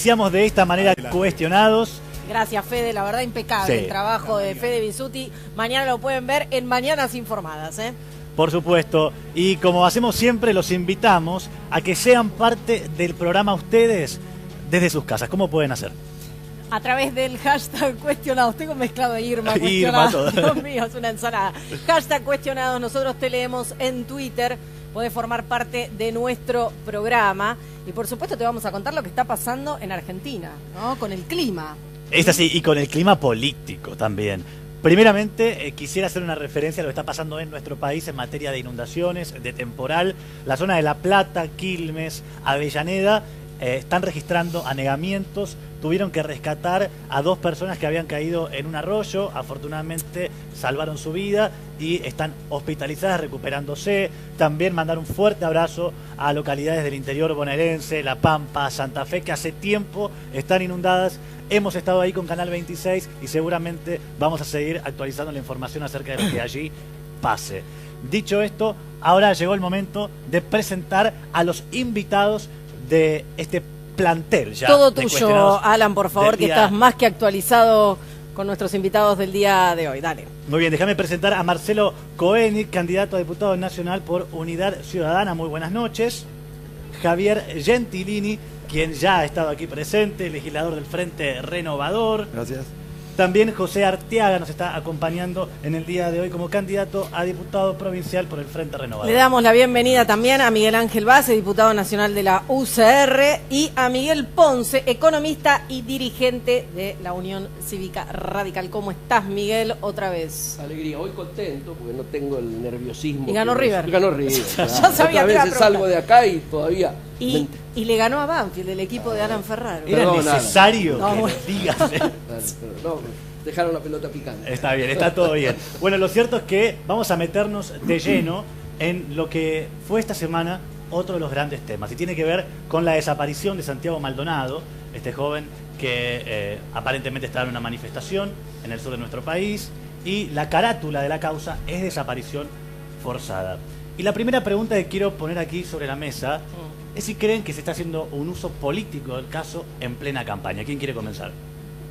Iniciamos de esta manera cuestionados. Gracias, Fede, la verdad impecable Sí. el trabajo de Fede Bisutti. Mañana lo pueden ver en Mañanas Informadas, ¿eh? Por supuesto, y como hacemos siempre, los invitamos a que sean parte del programa ustedes desde sus casas. ¿Cómo pueden hacer? A través del hashtag cuestionados. Tengo mezclado Irma, Irma, todo. Dios mío, es una ensalada. Hashtag cuestionados, nosotros te leemos en Twitter. Podés formar parte de nuestro programa. Y por supuesto te vamos a contar lo que está pasando en Argentina, ¿no? Con el clima. Es así, y con el clima político también. Primeramente, quisiera hacer una referencia a lo que está pasando en nuestro país en materia de inundaciones, de temporal. La zona de La Plata, Quilmes, Avellaneda están registrando anegamientos. Tuvieron que rescatar a 2 personas que habían caído en un arroyo. Afortunadamente salvaron su vida y están hospitalizadas, recuperándose. También mandar un fuerte abrazo a localidades del interior bonaerense, La Pampa, Santa Fe, que hace tiempo están inundadas. Hemos estado ahí con Canal 26 y seguramente vamos a seguir actualizando la información acerca de lo que allí pase. Dicho esto, ahora llegó el momento de presentar a los invitados de este plantel ya. Todo tuyo, Alan, por favor, que estás más que actualizado con nuestros invitados del día de hoy. Dale. Muy bien, déjame presentar a Marcelo Koenig, candidato a diputado nacional por Unidad Ciudadana. Muy buenas noches. Javier Gentilini, quien ya ha estado aquí presente, legislador del Frente Renovador. Gracias. También José Arteaga nos está acompañando en el día de hoy como candidato a diputado provincial por el Frente Renovador. Le damos la bienvenida también a Miguel Ángel Base, diputado nacional de la UCR, y a Miguel Ponce, economista y dirigente de la Unión Cívica Radical. ¿Cómo estás, Miguel? Otra vez. Alegría, hoy contento porque no tengo el nerviosismo. Y ganó River. Ganó River. Ya sabía Otra que iba a vez salgo de acá y todavía... Y le ganó a Banfield, el equipo de Alan Ferraro. ¿Era necesario no, que bueno. nos digas? No, dejaron la pelota picante. Está bien, está todo bien. Bueno, lo cierto es que vamos a meternos de lleno en lo que fue esta semana otro de los grandes temas. Y tiene que ver con la desaparición de Santiago Maldonado, este joven que aparentemente estaba en una manifestación en el sur de nuestro país. Y la carátula de la causa es desaparición forzada. Y la primera pregunta que quiero poner aquí sobre la mesa es si creen que se está haciendo un uso político del caso en plena campaña. ¿Quién quiere comenzar?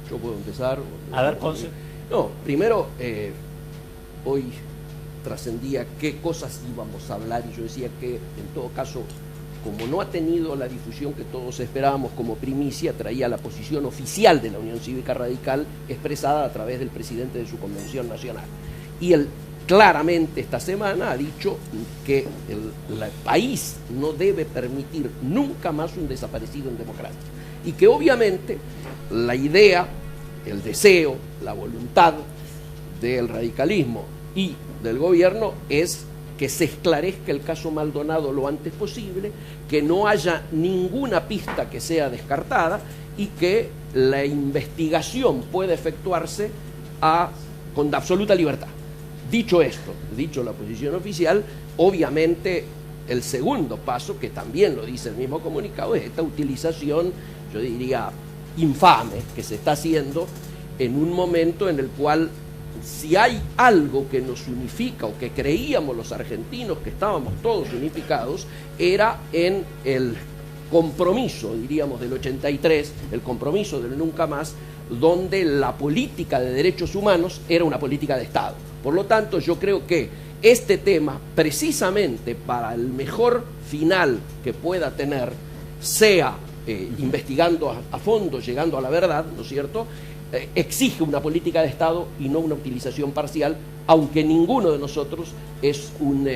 Yo puedo empezar. A ver, Ponce. No, primero, hoy trascendía qué cosas íbamos a hablar y yo decía que, en todo caso, como no ha tenido la difusión que todos esperábamos como primicia, traía la posición oficial de la Unión Cívica Radical expresada a través del presidente de su convención nacional. Y él claramente esta semana ha dicho que el país no debe permitir nunca más un desaparecido en democracia. Y que obviamente la idea, el deseo, la voluntad del radicalismo y del gobierno es que se esclarezca el caso Maldonado lo antes posible, que no haya ninguna pista que sea descartada y que la investigación pueda efectuarse con absoluta libertad. Dicho esto, dicho la posición oficial, obviamente el segundo paso, que también lo dice el mismo comunicado, es esta utilización, yo diría, infame que se está haciendo en un momento en el cual, si hay algo que nos unifica o que creíamos los argentinos que estábamos todos unificados, era en el compromiso, diríamos, del 83, el compromiso del nunca más, donde la política de derechos humanos era una política de Estado. Por lo tanto, yo creo que este tema, precisamente para el mejor final que pueda tener, sea investigando a fondo, llegando a la verdad, ¿no es cierto?, exige una política de Estado y no una utilización parcial, aunque ninguno de nosotros es un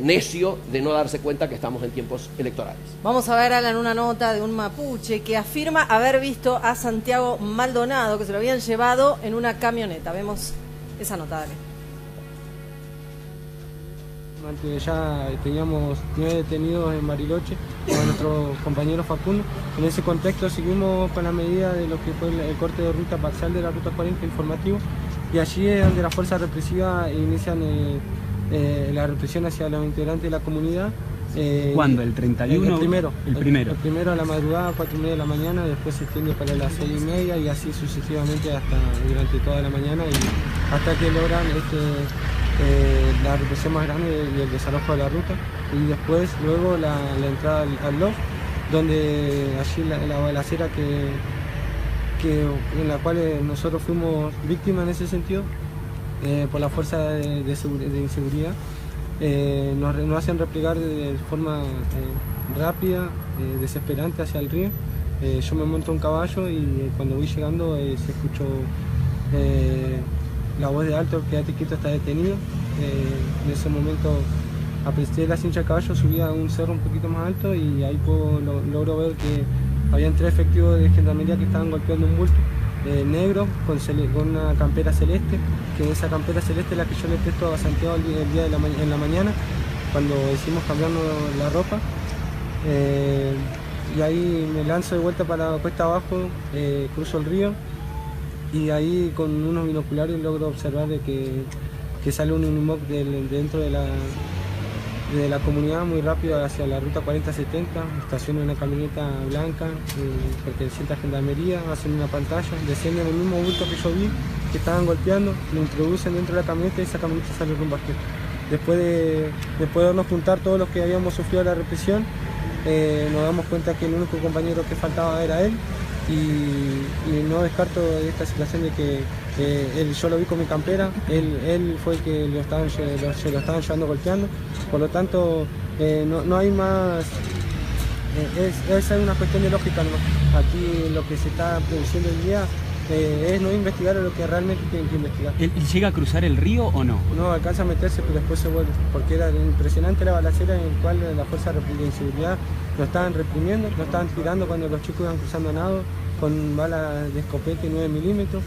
necio de no darse cuenta que estamos en tiempos electorales. Vamos a ver, Alan, una nota de un mapuche que afirma haber visto a Santiago Maldonado, que se lo habían llevado en una camioneta. Vemos esa nota, dale. Ya teníamos 9 detenidos en Bariloche con nuestro compañero Facundo. En ese contexto seguimos con la medida de lo que fue el corte de ruta parcial de la ruta 40 informativo, y allí es donde las fuerzas represivas inician la represión hacia los integrantes de la comunidad. ¿Cuándo? ¿El 31? El primero. El primero. El primero a la madrugada, 4:30 de la mañana, después se extiende para las 6:30 y así sucesivamente hasta durante toda la mañana, y hasta que logran la represión más grande y el desalojo de la ruta, y después luego la entrada al LOF, donde allí la balacera en la cual nosotros fuimos víctimas en ese sentido, por la fuerza de inseguridad, nos hacen replegar de forma rápida, desesperante hacia el río. Yo me monto a un caballo y cuando voy llegando se escuchó la voz de alto: quédate quieto, está detenido. En ese momento apreté la cincha del caballo, subí a un cerro un poquito más alto y ahí logro ver que habían 3 efectivos de gendarmería que estaban golpeando un bulto negro con una campera celeste, que esa campera celeste es la que yo le presto a Santiago el día en la mañana, cuando decidimos cambiarnos la ropa. Y ahí me lanzo de vuelta para cuesta abajo, cruzo el río y ahí con unos binoculares logro observar que sale un Unimog dentro de la comunidad muy rápido hacia la ruta 4070, estaciona una camioneta blanca perteneciente a Gendarmería, hacen una pantalla, descienden el mismo bulto que yo vi, que estaban golpeando, lo introducen dentro de la camioneta y esa camioneta sale rumbo a Arquero. Después de podernos juntar todos los que habíamos sufrido la represión, nos damos cuenta que el único compañero que faltaba era él, y no descarto esta situación de que yo lo vi con mi campera, él fue el que se lo estaban llevando golpeando, por lo tanto no hay más, es una cuestión de lógica, ¿no? Aquí lo que se está produciendo hoy día es no investigar lo que realmente tienen que investigar. ¿Él llega a cruzar el río o no? No, alcanza a meterse, pero después se vuelve, porque era impresionante la balacera en la cual la fuerza de inseguridad lo estaban reprimiendo, lo estaban tirando cuando los chicos iban cruzando a nado, con balas de escopete 9 milímetros,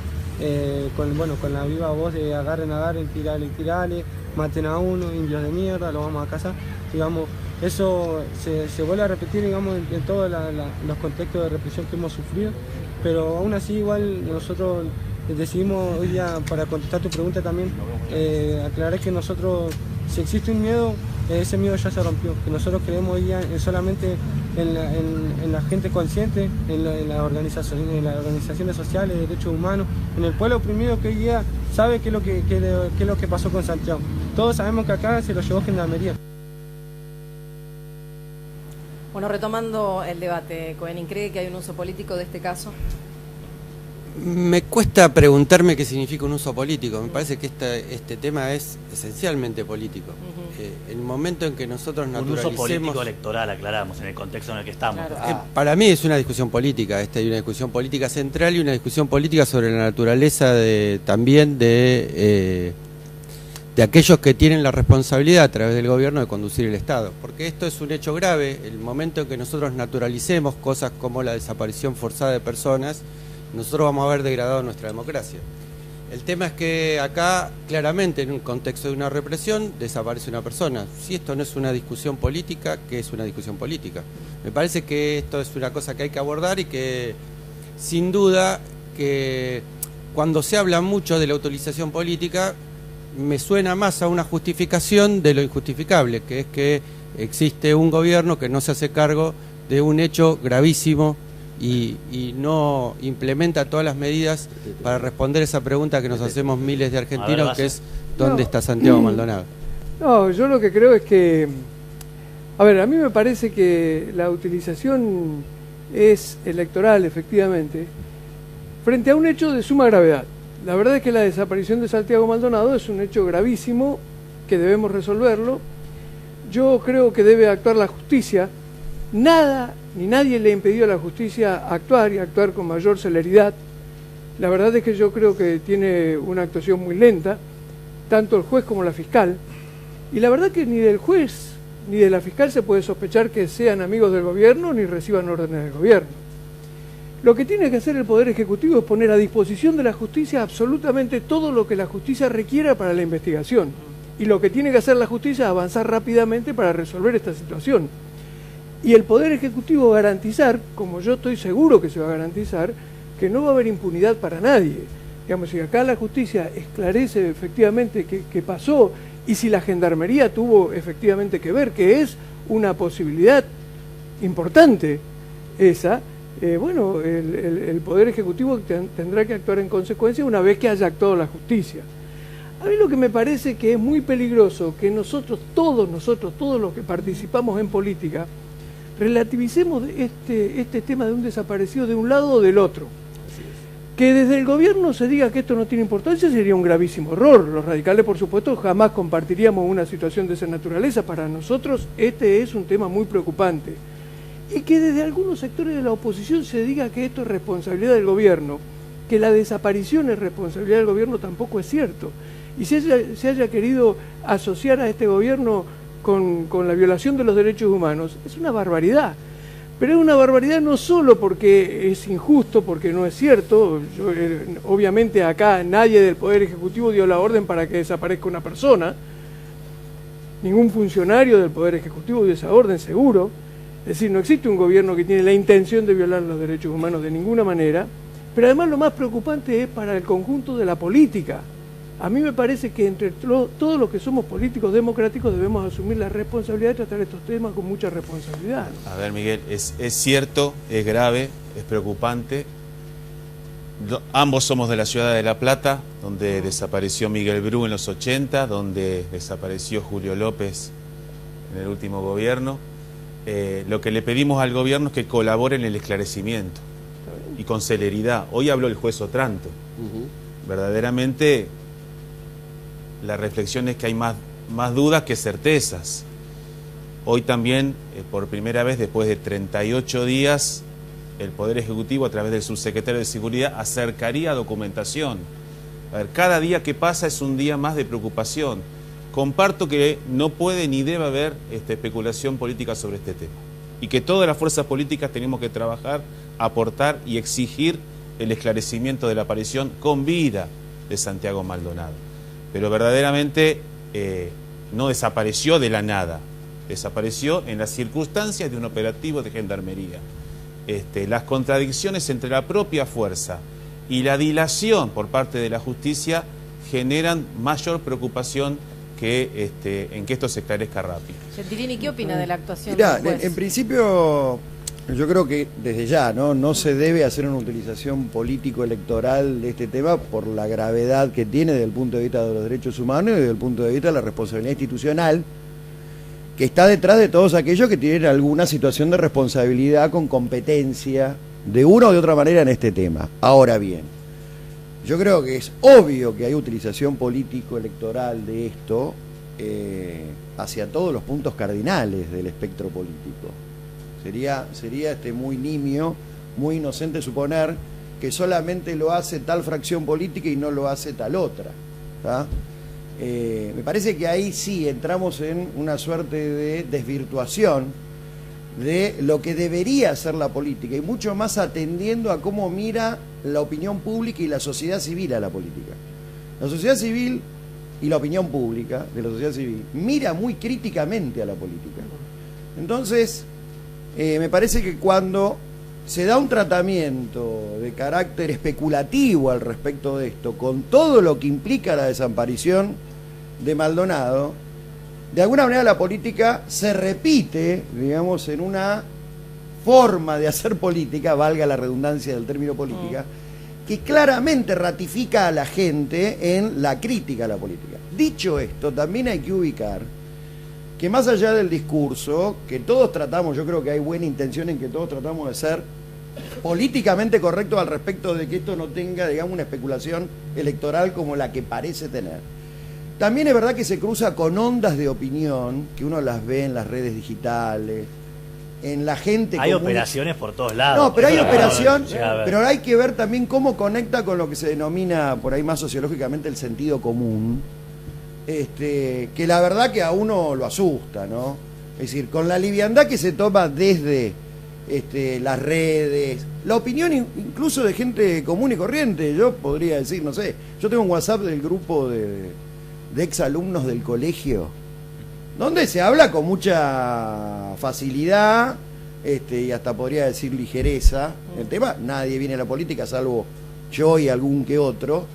con la viva voz de agarren, tirale, maten a uno, indios de mierda, lo vamos a cazar. Digamos, eso se vuelve a repetir, digamos, en todos los contextos de represión que hemos sufrido, pero aún así igual nosotros decidimos hoy día, para contestar tu pregunta también, aclarar que nosotros, si existe un miedo, ese miedo ya se rompió, que nosotros creemos hoy día solamente en la gente consciente, en las organizaciones sociales, de derechos humanos, en el pueblo oprimido que hoy día sabe qué es lo que pasó con Santiago. Todos sabemos que acá se lo llevó Gendarmería. Bueno, retomando el debate, Cohenin, ¿cree que hay un uso político de este caso? Me cuesta preguntarme qué significa un uso político. Me parece que este tema es esencialmente político. El momento en que nosotros naturalicemos... Un uso político electoral, aclaramos, en el contexto en el que estamos. Claro. Para mí es una discusión política. Hay una discusión política central y una discusión política sobre la naturaleza también de aquellos que tienen la responsabilidad a través del gobierno de conducir el Estado. Porque esto es un hecho grave. El momento en que nosotros naturalicemos cosas como la desaparición forzada de personas, nosotros vamos a haber degradado nuestra democracia. El tema es que acá, claramente, en un contexto de una represión, desaparece una persona. Si esto no es una discusión política, ¿qué es una discusión política? Me parece que esto es una cosa que hay que abordar y que, sin duda, que cuando se habla mucho de la utilización política, me suena más a una justificación de lo injustificable, que es que existe un gobierno que no se hace cargo de un hecho gravísimo y no implementa todas las medidas para responder esa pregunta que nos hacemos miles de argentinos, que es ¿dónde está Santiago Maldonado? No, yo lo que creo es que, a ver, a mí me parece que la utilización es electoral, efectivamente, frente a un hecho de suma gravedad. La verdad es que la desaparición de Santiago Maldonado es un hecho gravísimo que debemos resolverlo. Yo creo que debe actuar la justicia. Nada ni nadie le ha impedido a la justicia actuar y actuar con mayor celeridad. La verdad es que yo creo que tiene una actuación muy lenta, tanto el juez como la fiscal. Y la verdad que ni del juez ni de la fiscal se puede sospechar que sean amigos del gobierno ni reciban órdenes del gobierno. Lo que tiene que hacer el Poder Ejecutivo es poner a disposición de la justicia absolutamente todo lo que la justicia requiera para la investigación. Y lo que tiene que hacer la justicia es avanzar rápidamente para resolver esta situación. Y el Poder Ejecutivo garantizar, como yo estoy seguro que se va a garantizar, que no va a haber impunidad para nadie. Digamos, si acá la justicia esclarece efectivamente qué pasó y si la Gendarmería tuvo efectivamente que ver, que es una posibilidad importante esa, bueno, el Poder Ejecutivo tendrá que actuar en consecuencia una vez que haya actuado la justicia. A mí lo que me parece que es muy peligroso que todos los que participamos en política, relativicemos este tema de un desaparecido de un lado o del otro. Que desde el gobierno se diga que esto no tiene importancia sería un gravísimo error. Los radicales, por supuesto, jamás compartiríamos una situación de esa naturaleza. Para nosotros este es un tema muy preocupante. Y que desde algunos sectores de la oposición se diga que esto es responsabilidad del gobierno, que la desaparición es responsabilidad del gobierno, tampoco es cierto. Y se haya querido asociar a este gobierno con la violación de los derechos humanos, es una barbaridad. Pero es una barbaridad no solo porque es injusto, porque no es cierto. Obviamente acá nadie del Poder Ejecutivo dio la orden para que desaparezca una persona. Ningún funcionario del Poder Ejecutivo dio esa orden, seguro. Es decir, no existe un gobierno que tiene la intención de violar los derechos humanos de ninguna manera. Pero además lo más preocupante es para el conjunto de la política. A mí me parece que entre todos los que somos políticos democráticos debemos asumir la responsabilidad de tratar estos temas con mucha responsabilidad. A ver, Miguel, es cierto, es grave, es preocupante. Ambos somos de la ciudad de La Plata, donde desapareció Miguel Bru en los 80, donde desapareció Julio López en el último gobierno. Lo que le pedimos al gobierno es que colabore en el esclarecimiento y con celeridad. Hoy habló el juez Otranto. Verdaderamente la reflexión es que hay más dudas que certezas. Hoy también, por primera vez después de 38 días, el Poder Ejecutivo, a través del subsecretario de Seguridad, acercaría documentación. A ver, cada día que pasa es un día más de preocupación. Comparto que no puede ni debe haber especulación política sobre este tema. Y que todas las fuerzas políticas tenemos que trabajar, aportar y exigir el esclarecimiento de la aparición con vida de Santiago Maldonado. Pero verdaderamente no desapareció de la nada, desapareció en las circunstancias de un operativo de gendarmería. Las contradicciones entre la propia fuerza y la dilación por parte de la justicia generan mayor preocupación que en que esto se esclarezca rápido. Gentilini, ¿qué opina de la actuación Mirá, del juez? en principio yo creo que desde ya no se debe hacer una utilización político-electoral de este tema por la gravedad que tiene desde el punto de vista de los derechos humanos y desde el punto de vista de la responsabilidad institucional que está detrás de todos aquellos que tienen alguna situación de responsabilidad con competencia de una o de otra manera en este tema. Ahora bien, yo creo que es obvio que hay utilización político-electoral de esto hacia todos los puntos cardinales del espectro político. Sería muy nimio, muy inocente suponer que solamente lo hace tal fracción política y no lo hace tal otra. Me parece que ahí sí entramos en una suerte de desvirtuación de lo que debería ser la política y mucho más atendiendo a cómo mira la opinión pública y la sociedad civil a la política. La sociedad civil y la opinión pública de la sociedad civil mira muy críticamente a la política. Entonces, me parece que cuando se da un tratamiento de carácter especulativo al respecto de esto, con todo lo que implica la desaparición de Maldonado, de alguna manera la política se repite, digamos, en una forma de hacer política, valga la redundancia del término política, que claramente ratifica a la gente en la crítica a la política. Dicho esto, también hay que ubicar que más allá del discurso, que todos tratamos, yo creo que hay buena intención en que todos tratamos de ser políticamente correctos al respecto de que esto no tenga, digamos, una especulación electoral como la que parece tener. También es verdad que se cruza con ondas de opinión, que uno las ve en las redes digitales, en la gente hay común. Operaciones por todos lados. No, pero hay operación, ver. pero hay que ver también cómo conecta con lo que se denomina por ahí más sociológicamente el sentido común. Que la verdad que a uno lo asusta, ¿no? Es decir, con la liviandad que se toma desde las redes, la opinión incluso de gente común y corriente, yo podría decir, no sé, yo tengo un WhatsApp del grupo de exalumnos del colegio, donde se habla con mucha facilidad, y hasta podría decir ligereza, el tema, nadie viene a la política salvo yo y algún que otro,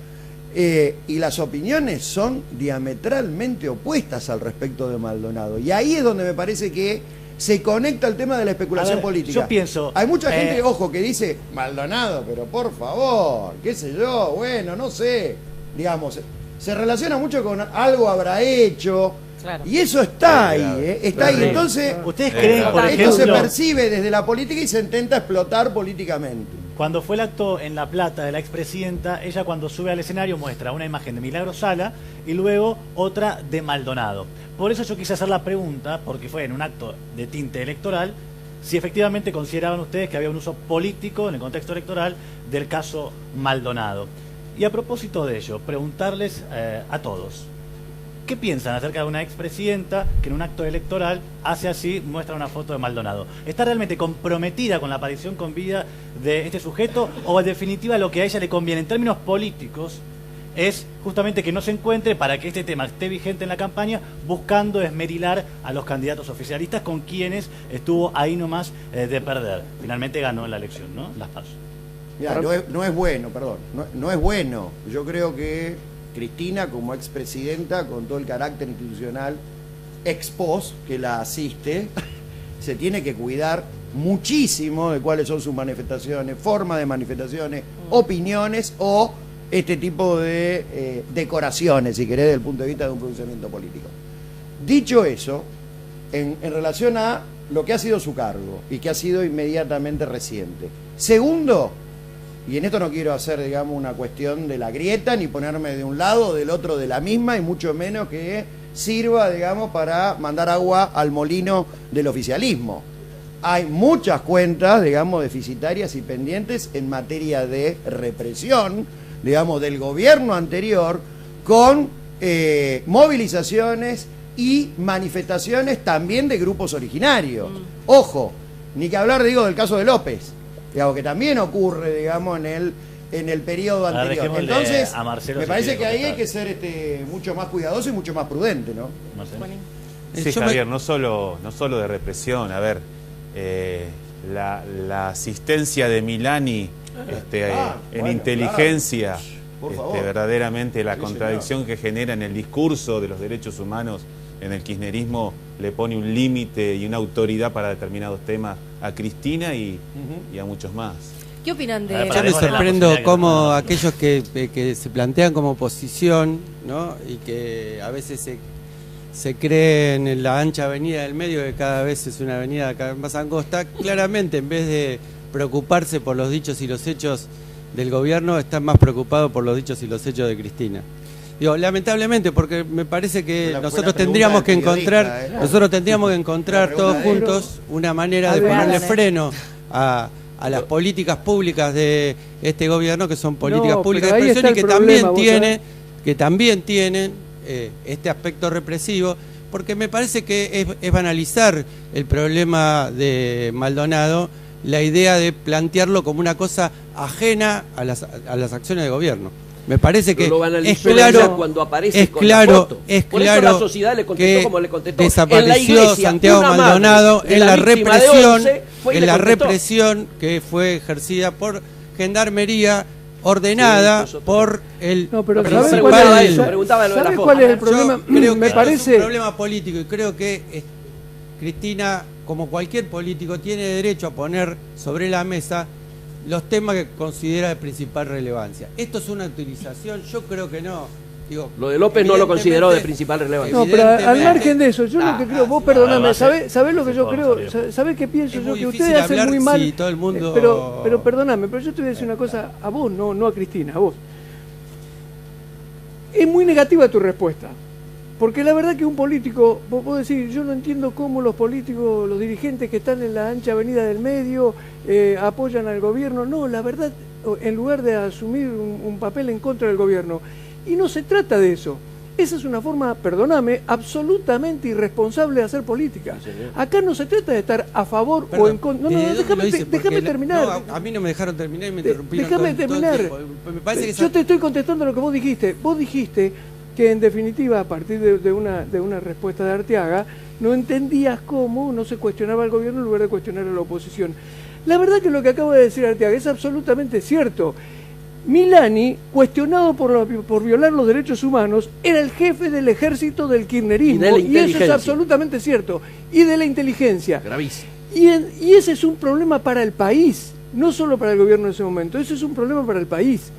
y las opiniones son diametralmente opuestas al respecto de Maldonado. Y ahí es donde me parece que se conecta el tema de la especulación política. Yo pienso... Hay mucha gente, ojo, que dice, Maldonado, pero por favor, qué sé yo, bueno, no sé. Digamos, se relaciona mucho con algo habrá hecho, Claro. Y eso está ahí, está ahí. Entonces, ¿Ustedes creen, por esto se ejemplo, percibe desde la política y se intenta explotar políticamente? cuando fue el acto en La Plata de la expresidenta, ella cuando sube al escenario muestra una imagen de Milagro Sala y luego otra de Maldonado? Por eso yo quise hacer la pregunta, porque fue en un acto de tinte electoral, si efectivamente consideraban ustedes que había un uso político en el contexto electoral del caso Maldonado. Y a propósito de ello, preguntarles a todos, ¿qué piensan acerca de una expresidenta que en un acto electoral hace así, muestra una foto de Maldonado? ¿Está realmente comprometida con la aparición con vida de este sujeto o en definitiva lo que a ella le conviene en términos políticos es justamente que no se encuentre para que este tema esté vigente en la campaña, buscando esmerilar a los candidatos oficialistas con quienes estuvo ahí nomás de perder? Finalmente ganó la elección, ¿no? Las PASO. Ya, no es bueno, perdón, no es bueno. Yo creo que Cristina, como expresidenta, con todo el carácter institucional ex post que la asiste, se tiene que cuidar muchísimo de cuáles son sus manifestaciones, formas de manifestaciones, opiniones o este tipo de decoraciones, si querés, desde el punto de vista de un pronunciamiento político. Dicho eso, en relación a lo que ha sido su cargo y que ha sido inmediatamente reciente. Segundo, y en esto no quiero hacer, digamos, una cuestión de la grieta, ni ponerme de un lado o del otro de la misma, y mucho menos que sirva, digamos, para mandar agua al molino del oficialismo. Hay muchas cuentas, digamos, deficitarias y pendientes en materia de represión, digamos, del gobierno anterior, con movilizaciones y manifestaciones también de grupos originarios. Ojo, ni que hablar, digo, del caso de López, digamos, que también ocurre, digamos, en el periodo anterior. Entonces, me parece que ahí hay que ser mucho más cuidadoso y mucho más prudente, ¿no? Sí, Javier, no solo de represión. A ver, la asistencia de Milani en inteligencia, verdaderamente la contradicción que genera en el discurso de los derechos humanos en el kirchnerismo le pone un límite y una autoridad para determinados temas a Cristina y a muchos más. ¿Qué opinan de...? Yo me sorprendo cómo aquellos que se plantean como oposición, ¿no? Y que a veces se creen en la ancha avenida del medio, que cada vez es una avenida cada vez más angosta, claramente en vez de preocuparse por los dichos y los hechos del gobierno, están más preocupados por los dichos y los hechos de Cristina. Digo, lamentablemente, porque me parece que nosotros tendríamos que encontrar todos juntos una manera de ponerle freno a las políticas públicas de este gobierno, que son políticas públicas de expresión y que también tienen este aspecto represivo, porque me parece que es banalizar el problema de Maldonado, la idea de plantearlo como una cosa ajena a las acciones de gobierno. Me parece que es claro, cuando aparece con la foto. Por eso la sociedad le contestó como le contestó. Desapareció iglesia, Santiago Maldonado en la represión que fue ejercida por Gendarmería, ordenada por el principal. ¿Sabes cuál es el problema? Creo que es un problema político y creo que Cristina, como cualquier político, tiene derecho a poner sobre la mesa los temas que considera de principal relevancia. ¿Esto es una utilización? Yo creo que no. Digo, lo de López no lo consideró de principal relevancia. No, pero al margen de eso, yo lo que creo, vos perdoname, ¿sabés lo que yo creo? ¿Sabés qué pienso yo? Que ustedes hacen muy mal. Todo el mundo... pero perdoname, pero yo te voy a decir una cosa a vos, no a Cristina, a vos. Es muy negativa tu respuesta. Porque la verdad que un político, vos decís, yo no entiendo cómo los políticos, los dirigentes que están en la ancha avenida del medio apoyan al gobierno. No, la verdad, en lugar de asumir un papel en contra del gobierno. Y no se trata de eso. Esa es una forma, perdóname, absolutamente irresponsable de hacer política. Acá no se trata de estar a favor o en contra. No, déjame terminar. No, a mí no me dejaron terminar y me interrumpieron. Déjame terminar. Me parece que yo te estoy contestando lo que vos dijiste. Vos dijiste que en definitiva, a partir de una respuesta de Arteaga, no entendías cómo no se cuestionaba al gobierno en lugar de cuestionar a la oposición. La verdad que lo que acaba de decir Arteaga es absolutamente cierto. Milani, cuestionado por violar los derechos humanos, era el jefe del ejército del kirchnerismo, y eso es absolutamente cierto, y de la inteligencia. Gravísimo. Y ese es un problema para el país, no solo para el gobierno en ese momento, ese es un problema para el país.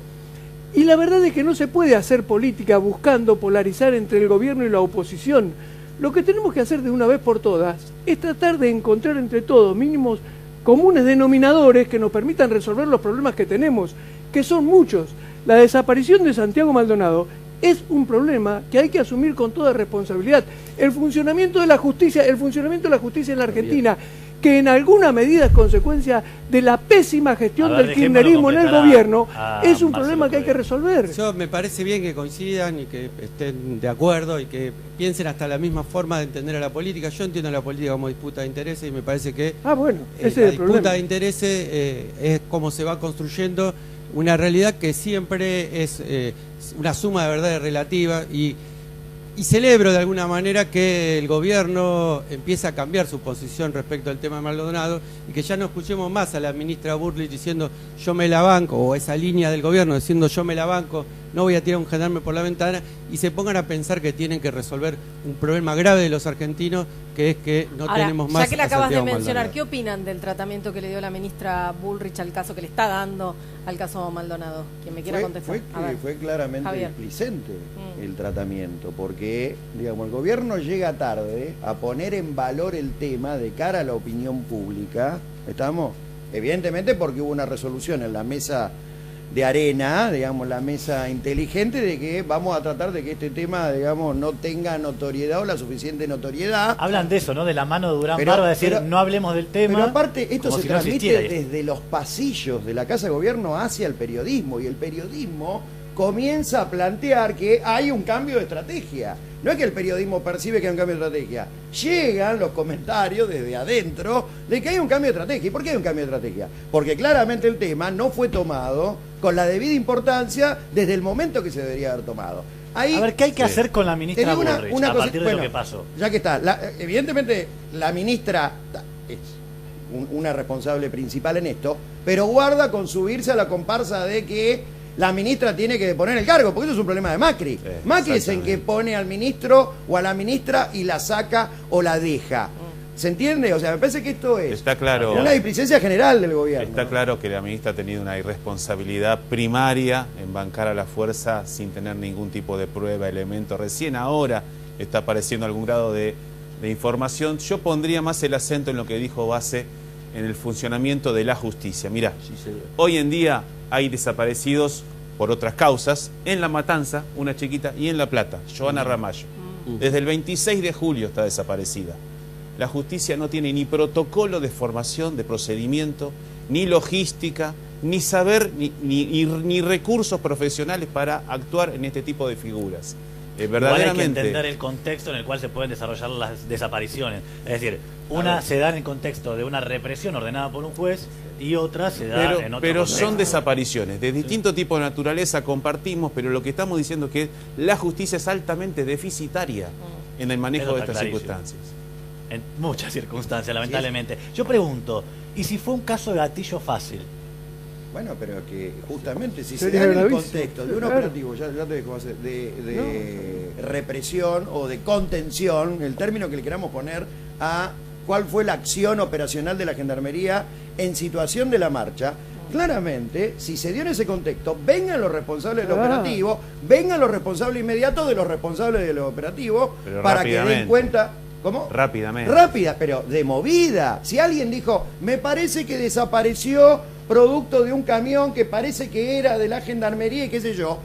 Y la verdad es que no se puede hacer política buscando polarizar entre el gobierno y la oposición. Lo que tenemos que hacer de una vez por todas es tratar de encontrar entre todos mínimos comunes denominadores que nos permitan resolver los problemas que tenemos, que son muchos. La desaparición de Santiago Maldonado es un problema que hay que asumir con toda responsabilidad. El funcionamiento de la justicia en la Argentina, que en alguna medida es consecuencia de la pésima gestión del kirchnerismo en el gobierno, es un problema que hay que resolver. Yo me parece bien que coincidan y que estén de acuerdo y que piensen hasta la misma forma de entender a la política. Yo entiendo a la política como disputa de intereses y me parece que ese es el disputa problema. de intereses es como se va construyendo una realidad que siempre es una suma de verdades relativas y celebro de alguna manera que el gobierno empiece a cambiar su posición respecto al tema de Maldonado y que ya no escuchemos más a la ministra Burlich diciendo yo me la banco, o esa línea del gobierno diciendo yo me la banco, no voy a tirar un gendarme por la ventana, y se pongan a pensar que tienen que resolver un problema grave de los argentinos, que es que no tenemos más. Ya que le acabas de mencionar, Maldonado. ¿qué opinan del tratamiento que le dio la ministra Bullrich al caso, que le está dando al caso Maldonado? Quien me quiera contestar. Fue claramente Javier. displicente el tratamiento, porque digamos, el gobierno llega tarde a poner en valor el tema de cara a la opinión pública. ¿Estamos? Evidentemente porque hubo una resolución en la mesa de arena, digamos, la mesa inteligente, de que vamos a tratar de que este tema, digamos, no tenga notoriedad o la suficiente notoriedad. Hablan de eso, ¿no? De la mano de Durán Barba, decir, no hablemos del tema. Pero aparte, esto como se si no transmite existiera. desde los pasillos de la Casa de Gobierno hacia el periodismo, y el periodismo comienza a plantear que hay un cambio de estrategia. No es que el periodismo percibe que hay un cambio de estrategia. Llegan los comentarios desde adentro de que hay un cambio de estrategia. ¿Y por qué hay un cambio de estrategia? Porque claramente el tema no fue tomado con la debida importancia desde el momento que se debería haber tomado. Ahí, a ver, ¿qué hay que hacer con la ministra Bullrich a partir de lo que pasó? Ya que está, evidentemente la ministra es una responsable principal en esto, pero guarda con subirse a la comparsa de que la ministra tiene que poner el cargo, porque eso es un problema de Macri. Macri es el que pone al ministro o a la ministra y la saca o la deja. ¿Se entiende? O sea, me parece que esto es Está claro, una displicencia general del gobierno. está claro que la ministra ha tenido una irresponsabilidad primaria en bancar a la fuerza sin tener ningún tipo de prueba, elemento. Recién ahora está apareciendo algún grado de información. Yo pondría más el acento en lo que dijo Base, en el funcionamiento de la justicia. Mirá, hoy en día hay desaparecidos por otras causas, en La Matanza, una chiquita, y en La Plata, Joana Ramallo. Desde el 26 de julio está desaparecida. La justicia no tiene ni protocolo de formación, de procedimiento, ni logística, ni saber, ni recursos profesionales para actuar en este tipo de figuras. Verdaderamente. Igual hay que entender el contexto en el cual se pueden desarrollar las desapariciones. Es decir, una se da en el contexto de una represión ordenada por un juez y otra se da en otro pero contexto. son desapariciones de distinto tipo de naturaleza, compartimos, pero lo que estamos diciendo es que la justicia es altamente deficitaria en el manejo de estas circunstancias. En muchas circunstancias, lamentablemente. Yo pregunto, ¿y si fue un caso de gatillo fácil? Bueno, pero que justamente si se Sería da en el gravísimo, contexto de un claro. operativo, ya te dejo hacer, de represión o de contención, el término que le queramos poner a cuál fue la acción operacional de la Gendarmería en situación de la marcha, claramente, si se dio en ese contexto, vengan los responsables del operativo, vengan los responsables inmediatos de los responsables del operativo, Pero para que den rápidamente. cuenta... ¿Cómo? Rápidamente. Rápida, pero de movida. Si alguien dijo, me parece que desapareció producto de un camión que parece que era de la Gendarmería y qué sé yo,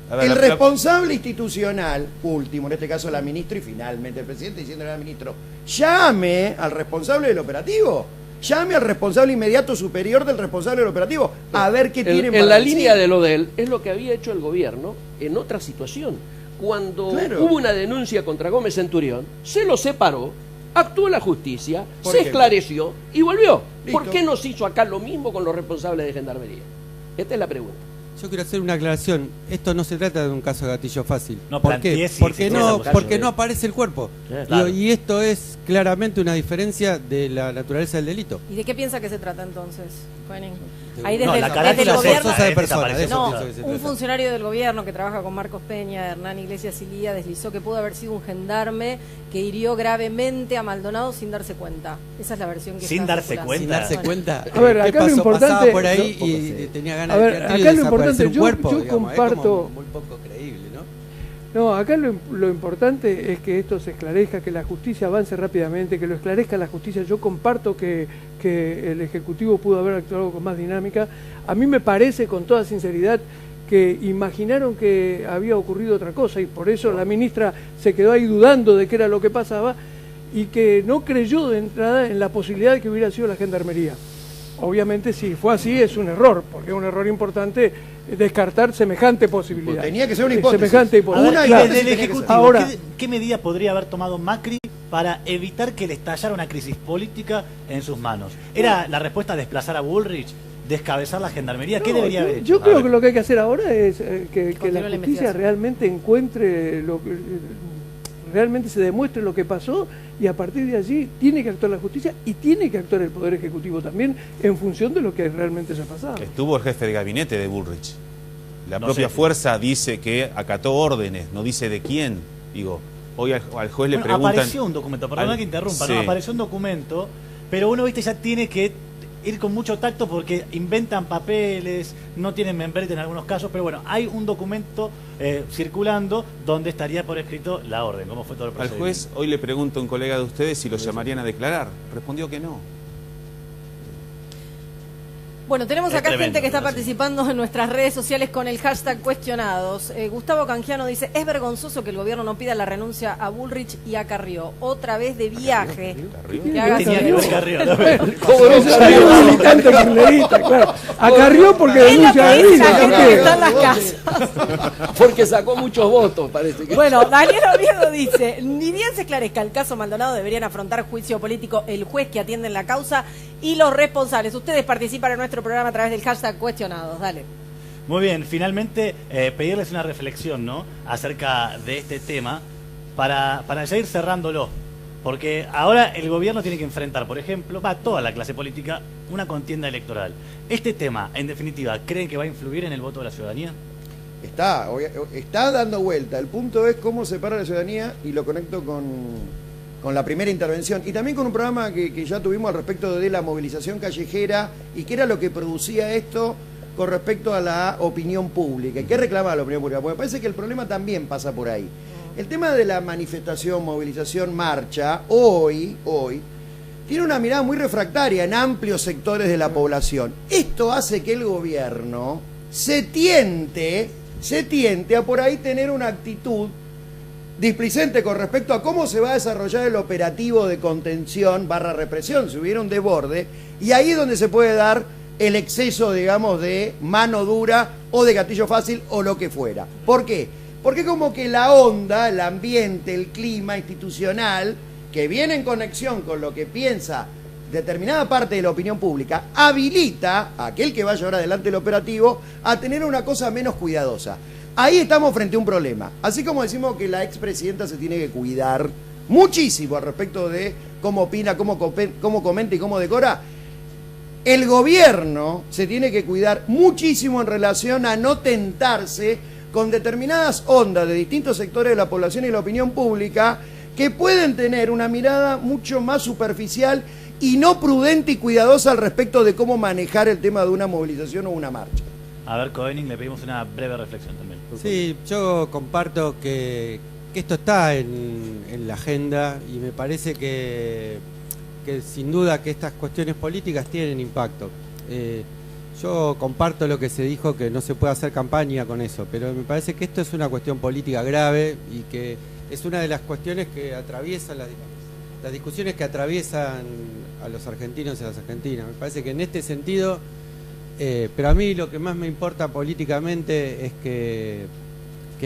A ver, el la- responsable institucional, último, en este caso la ministra y finalmente el presidente diciéndole al ministro, llame al responsable del operativo, llame al responsable inmediato superior del responsable del operativo, a ver qué tienen En la decir. línea de lo de él, es lo que había hecho el gobierno en otra situación. Cuando Claro. hubo una denuncia contra Gómez Centurión, se lo separó, actuó la justicia, Por se ejemplo. esclareció y volvió. Listo. ¿Por qué no se hizo acá lo mismo con los responsables de Gendarmería? Esta es la pregunta. Yo quiero hacer una aclaración. Esto no se trata de un caso de gatillo fácil. No ¿Por qué? planteé si Porque existía no, esa porque posibilidad. no aparece el cuerpo. Claro. Y esto es claramente una diferencia de la naturaleza del delito. ¿Y de qué piensa que se trata entonces, Koenig? De- Ahí No, desde, la el, carátula desde el gobierno... forzosa de personas, desapareció. eso No, pienso que se un trata. funcionario del gobierno que trabaja con Marcos Peña, Hernán Iglesias y Lía deslizó que pudo haber sido un gendarme que hirió gravemente a Maldonado sin darse cuenta. Esa es la versión que Sin está darse circulando. cuenta. Sin darse cuenta. A ver, ¿qué acá lo pasó? importante- Pasaba por ahí Yo y poco sé. tenía A ganas ver, de acá creativo y lo desaparecer importante, un yo cuerpo, digamos. comparto- Es como muy poco creíble, ¿no? No, acá lo importante es que esto se esclarezca, que la justicia avance rápidamente, que lo esclarezca la justicia. Yo comparto que el Ejecutivo pudo haber actuado con más dinámica. A mí me parece, con toda sinceridad, que imaginaron que había ocurrido otra cosa y por eso la ministra se quedó ahí dudando de qué era lo que pasaba y que no creyó de entrada en la posibilidad de que hubiera sido la Gendarmería. Obviamente, si fue así, es un error, porque es un error importante descartar semejante posibilidad. Pues tenía que ser una hipótesis. Semejante hipótesis. A ver, Claro. desde el Ejecutivo, Ahora, ¿qué medida podría haber tomado Macri para evitar que le estallara una crisis política en sus manos? ¿Era la respuesta desplazar a Bullrich? ¿Descabezar la Gendarmería? ¿Qué debería haber hecho? Yo creo que lo que hay que hacer ahora es que Continúa la la justicia investigación. realmente encuentre lo que realmente se demuestre lo que pasó y a partir de allí tiene que actuar la justicia y tiene que actuar el Poder Ejecutivo también en función de lo que realmente se ha pasado. Estuvo el jefe de gabinete de Bullrich. La No propia sé. fuerza dice que acató órdenes, no dice de quién. Digo, hoy al juez le Bueno, preguntan... apareció un documento, perdona que interrumpa, Sí. ¿no? Apareció un documento, pero uno, viste, ya tiene que ir con mucho tacto porque inventan papeles, no tienen membrete en algunos casos, pero bueno, hay un documento circulando donde estaría por escrito la orden. ¿Cómo fue todo el Al procedimiento? juez hoy le pregunto a un colega de ustedes si lo llamarían a declarar. Respondió que no. Bueno, tenemos Es acá tremendo, gente que está pero sí. participando en nuestras redes sociales con el hashtag cuestionados. Gustavo Canjiano dice, es vergonzoso que el gobierno no pida la renuncia a Bullrich y a Carrió. Otra vez de viaje. Que haga Tenía que ver Carrió, ¿no? Como no sabía un militante kirchnerista, claro. Acarrió porque Es lo denuncia a que dice la Rita, gente ¿por que qué? está en las casas. Porque sacó muchos votos, parece que. Bueno, Daniel Oviedo dice, ni bien se esclarezca el caso Maldonado, deberían afrontar juicio político el juez que atiende en la causa y los responsables. Ustedes participan en nuestro programa a través del hashtag cuestionados. Dale. Muy bien, finalmente pedirles una reflexión, ¿no?, acerca de este tema para ya ir cerrándolo. Porque ahora el gobierno tiene que enfrentar, por ejemplo, va toda la clase política, una contienda electoral. Este tema, en definitiva, ¿creen que va a influir en el voto de la ciudadanía? Está dando vuelta. El punto es cómo separa la ciudadanía y lo conecto con la primera intervención y también con un programa que ya tuvimos al respecto de la movilización callejera y qué era lo que producía esto con respecto a la opinión pública. ¿Qué reclamaba la opinión pública? Porque me parece que el problema también pasa por ahí. El tema de la manifestación, movilización, marcha, hoy tiene una mirada muy refractaria en amplios sectores de la población. Esto hace que el gobierno se tiente a por ahí tener una actitud displicente con respecto a cómo se va a desarrollar el operativo de contención / represión, si hubiera un desborde, y ahí es donde se puede dar el exceso, digamos, de mano dura o de gatillo fácil o lo que fuera. ¿Por qué? Porque como que la onda, el ambiente, el clima institucional, que viene en conexión con lo que piensa determinada parte de la opinión pública, habilita a aquel que va a llevar adelante el operativo a tener una cosa menos cuidadosa. Ahí estamos frente a un problema. Así como decimos que la expresidenta se tiene que cuidar muchísimo al respecto de cómo opina, cómo comenta y cómo decora, el gobierno se tiene que cuidar muchísimo en relación a no tentarse con determinadas ondas de distintos sectores de la población y la opinión pública que pueden tener una mirada mucho más superficial y no prudente y cuidadosa al respecto de cómo manejar el tema de una movilización o una marcha. A ver, Koenig, le pedimos una breve reflexión también. Sí, yo comparto que esto está en la agenda y me parece que sin duda que estas cuestiones políticas tienen impacto. Yo comparto lo que se dijo, que no se puede hacer campaña con eso, pero me parece que esto es una cuestión política grave y que es una de las cuestiones que atraviesan las discusiones que atraviesan a los argentinos y a las argentinas. Me parece que en este sentido, pero a mí lo que más me importa políticamente es que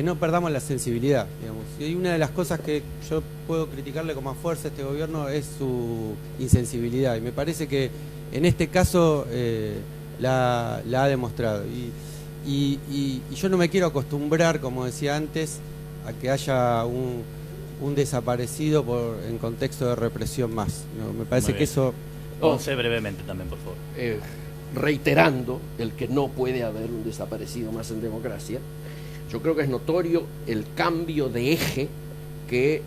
no perdamos la sensibilidad, digamos. Y una de las cosas que yo puedo criticarle con más fuerza a este gobierno es su insensibilidad, y me parece que en este caso la ha demostrado. Y yo no me quiero acostumbrar, como decía antes, a que haya un desaparecido en contexto de represión más. ¿No? Me parece que eso... Once brevemente también, por favor. Reiterando el que no puede haber un desaparecido más en democracia, yo creo que es notorio el cambio de eje que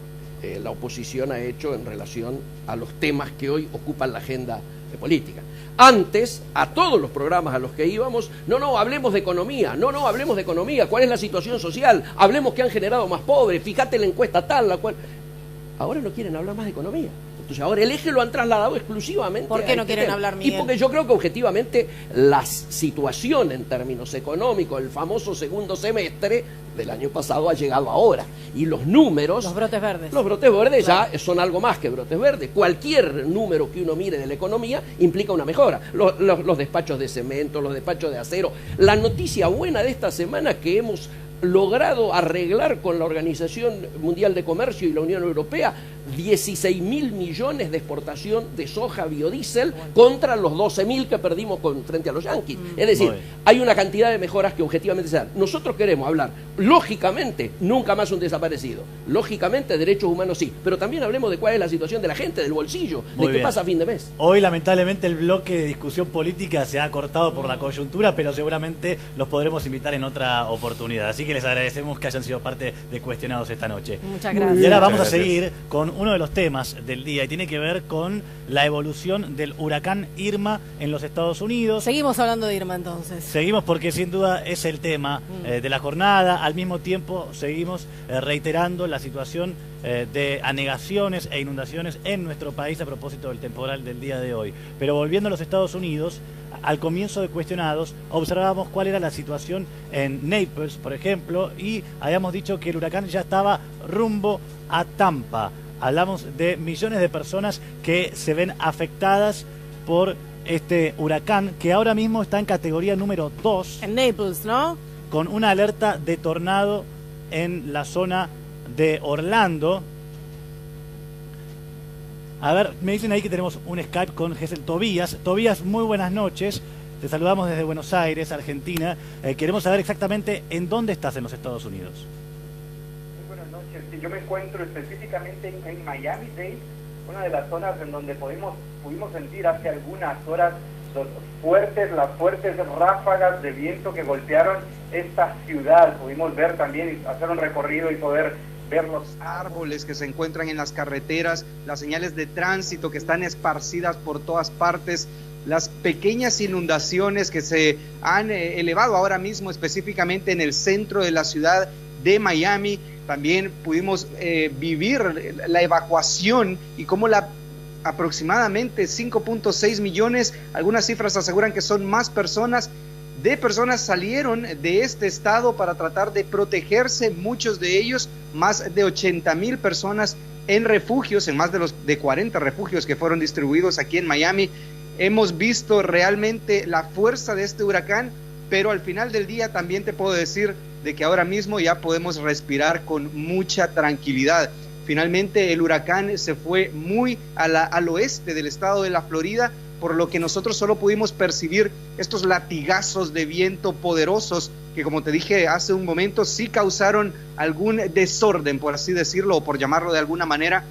la oposición ha hecho en relación a los temas que hoy ocupan la agenda de política. Antes, a todos los programas a los que íbamos, no, hablemos de economía, hablemos de economía, cuál es la situación social, hablemos que han generado más pobres, fíjate la encuesta tal, la cual... Ahora no quieren hablar más de economía. Entonces ahora el eje lo han trasladado exclusivamente. ¿Por qué no quieren hablar, Miguel? Y porque yo creo que objetivamente la situación en términos económicos, el famoso segundo semestre del año pasado ha llegado ahora. Y los números... Los brotes verdes. Los brotes verdes ya son algo más que brotes verdes. Cualquier número que uno mire de la economía implica una mejora. Los despachos de cemento, los despachos de acero. La noticia buena de esta semana que hemos logrado arreglar con la Organización Mundial de Comercio y la Unión Europea 16.000 millones de exportación de soja biodiesel contra los 12.000 que perdimos frente a los yanquis. Es decir, hay una cantidad de mejoras que objetivamente se dan. Nosotros queremos hablar, lógicamente, nunca más un desaparecido. Lógicamente, derechos humanos sí. Pero también hablemos de cuál es la situación de la gente, del bolsillo, de qué pasa a fin de mes. Hoy, lamentablemente, el bloque de discusión política se ha cortado por la coyuntura, pero seguramente los podremos invitar en otra oportunidad. Así que les agradecemos que hayan sido parte de Cuestionados esta noche. Muchas gracias. Y ahora vamos a seguir con uno de los temas del día y tiene que ver con la evolución del huracán Irma en los Estados Unidos. Seguimos hablando de Irma entonces. Seguimos porque sin duda es el tema de la jornada. Al mismo tiempo seguimos reiterando la situación de anegaciones e inundaciones en nuestro país a propósito del temporal del día de hoy. Pero volviendo a los Estados Unidos, al comienzo de Cuestionados observábamos cuál era la situación en Naples, por ejemplo, y habíamos dicho que el huracán ya estaba rumbo a Tampa. Hablamos de millones de personas que se ven afectadas por este huracán, que ahora mismo está en categoría número 2. En Naples, ¿no? Con una alerta de tornado en la zona de Orlando. A ver, me dicen ahí que tenemos un Skype con Gesell Tobías. Tobías, muy buenas noches. Te saludamos desde Buenos Aires, Argentina. Queremos saber exactamente en dónde estás en los Estados Unidos. Yo me encuentro específicamente en Miami-Dade, una de las zonas en donde pudimos sentir hace algunas horas las fuertes ráfagas de viento que golpearon esta ciudad. Pudimos ver también, hacer un recorrido y poder ver los árboles que se encuentran en las carreteras, las señales de tránsito que están esparcidas por todas partes, las pequeñas inundaciones que se han elevado ahora mismo específicamente en el centro de la ciudad de Miami. También pudimos vivir la evacuación y cómo aproximadamente 5.6 millones, algunas cifras aseguran que son más personas salieron de este estado para tratar de protegerse, muchos de ellos, más de 80,000 personas en refugios, en más de 40 refugios que fueron distribuidos aquí en Miami. Hemos visto realmente la fuerza de este huracán, pero al final del día también te puedo decir de que ahora mismo ya podemos respirar con mucha tranquilidad. Finalmente el huracán se fue muy al oeste del estado de la Florida, por lo que nosotros solo pudimos percibir estos latigazos de viento poderosos que, como te dije hace un momento, sí causaron algún desorden, por así decirlo, o por llamarlo de alguna manera,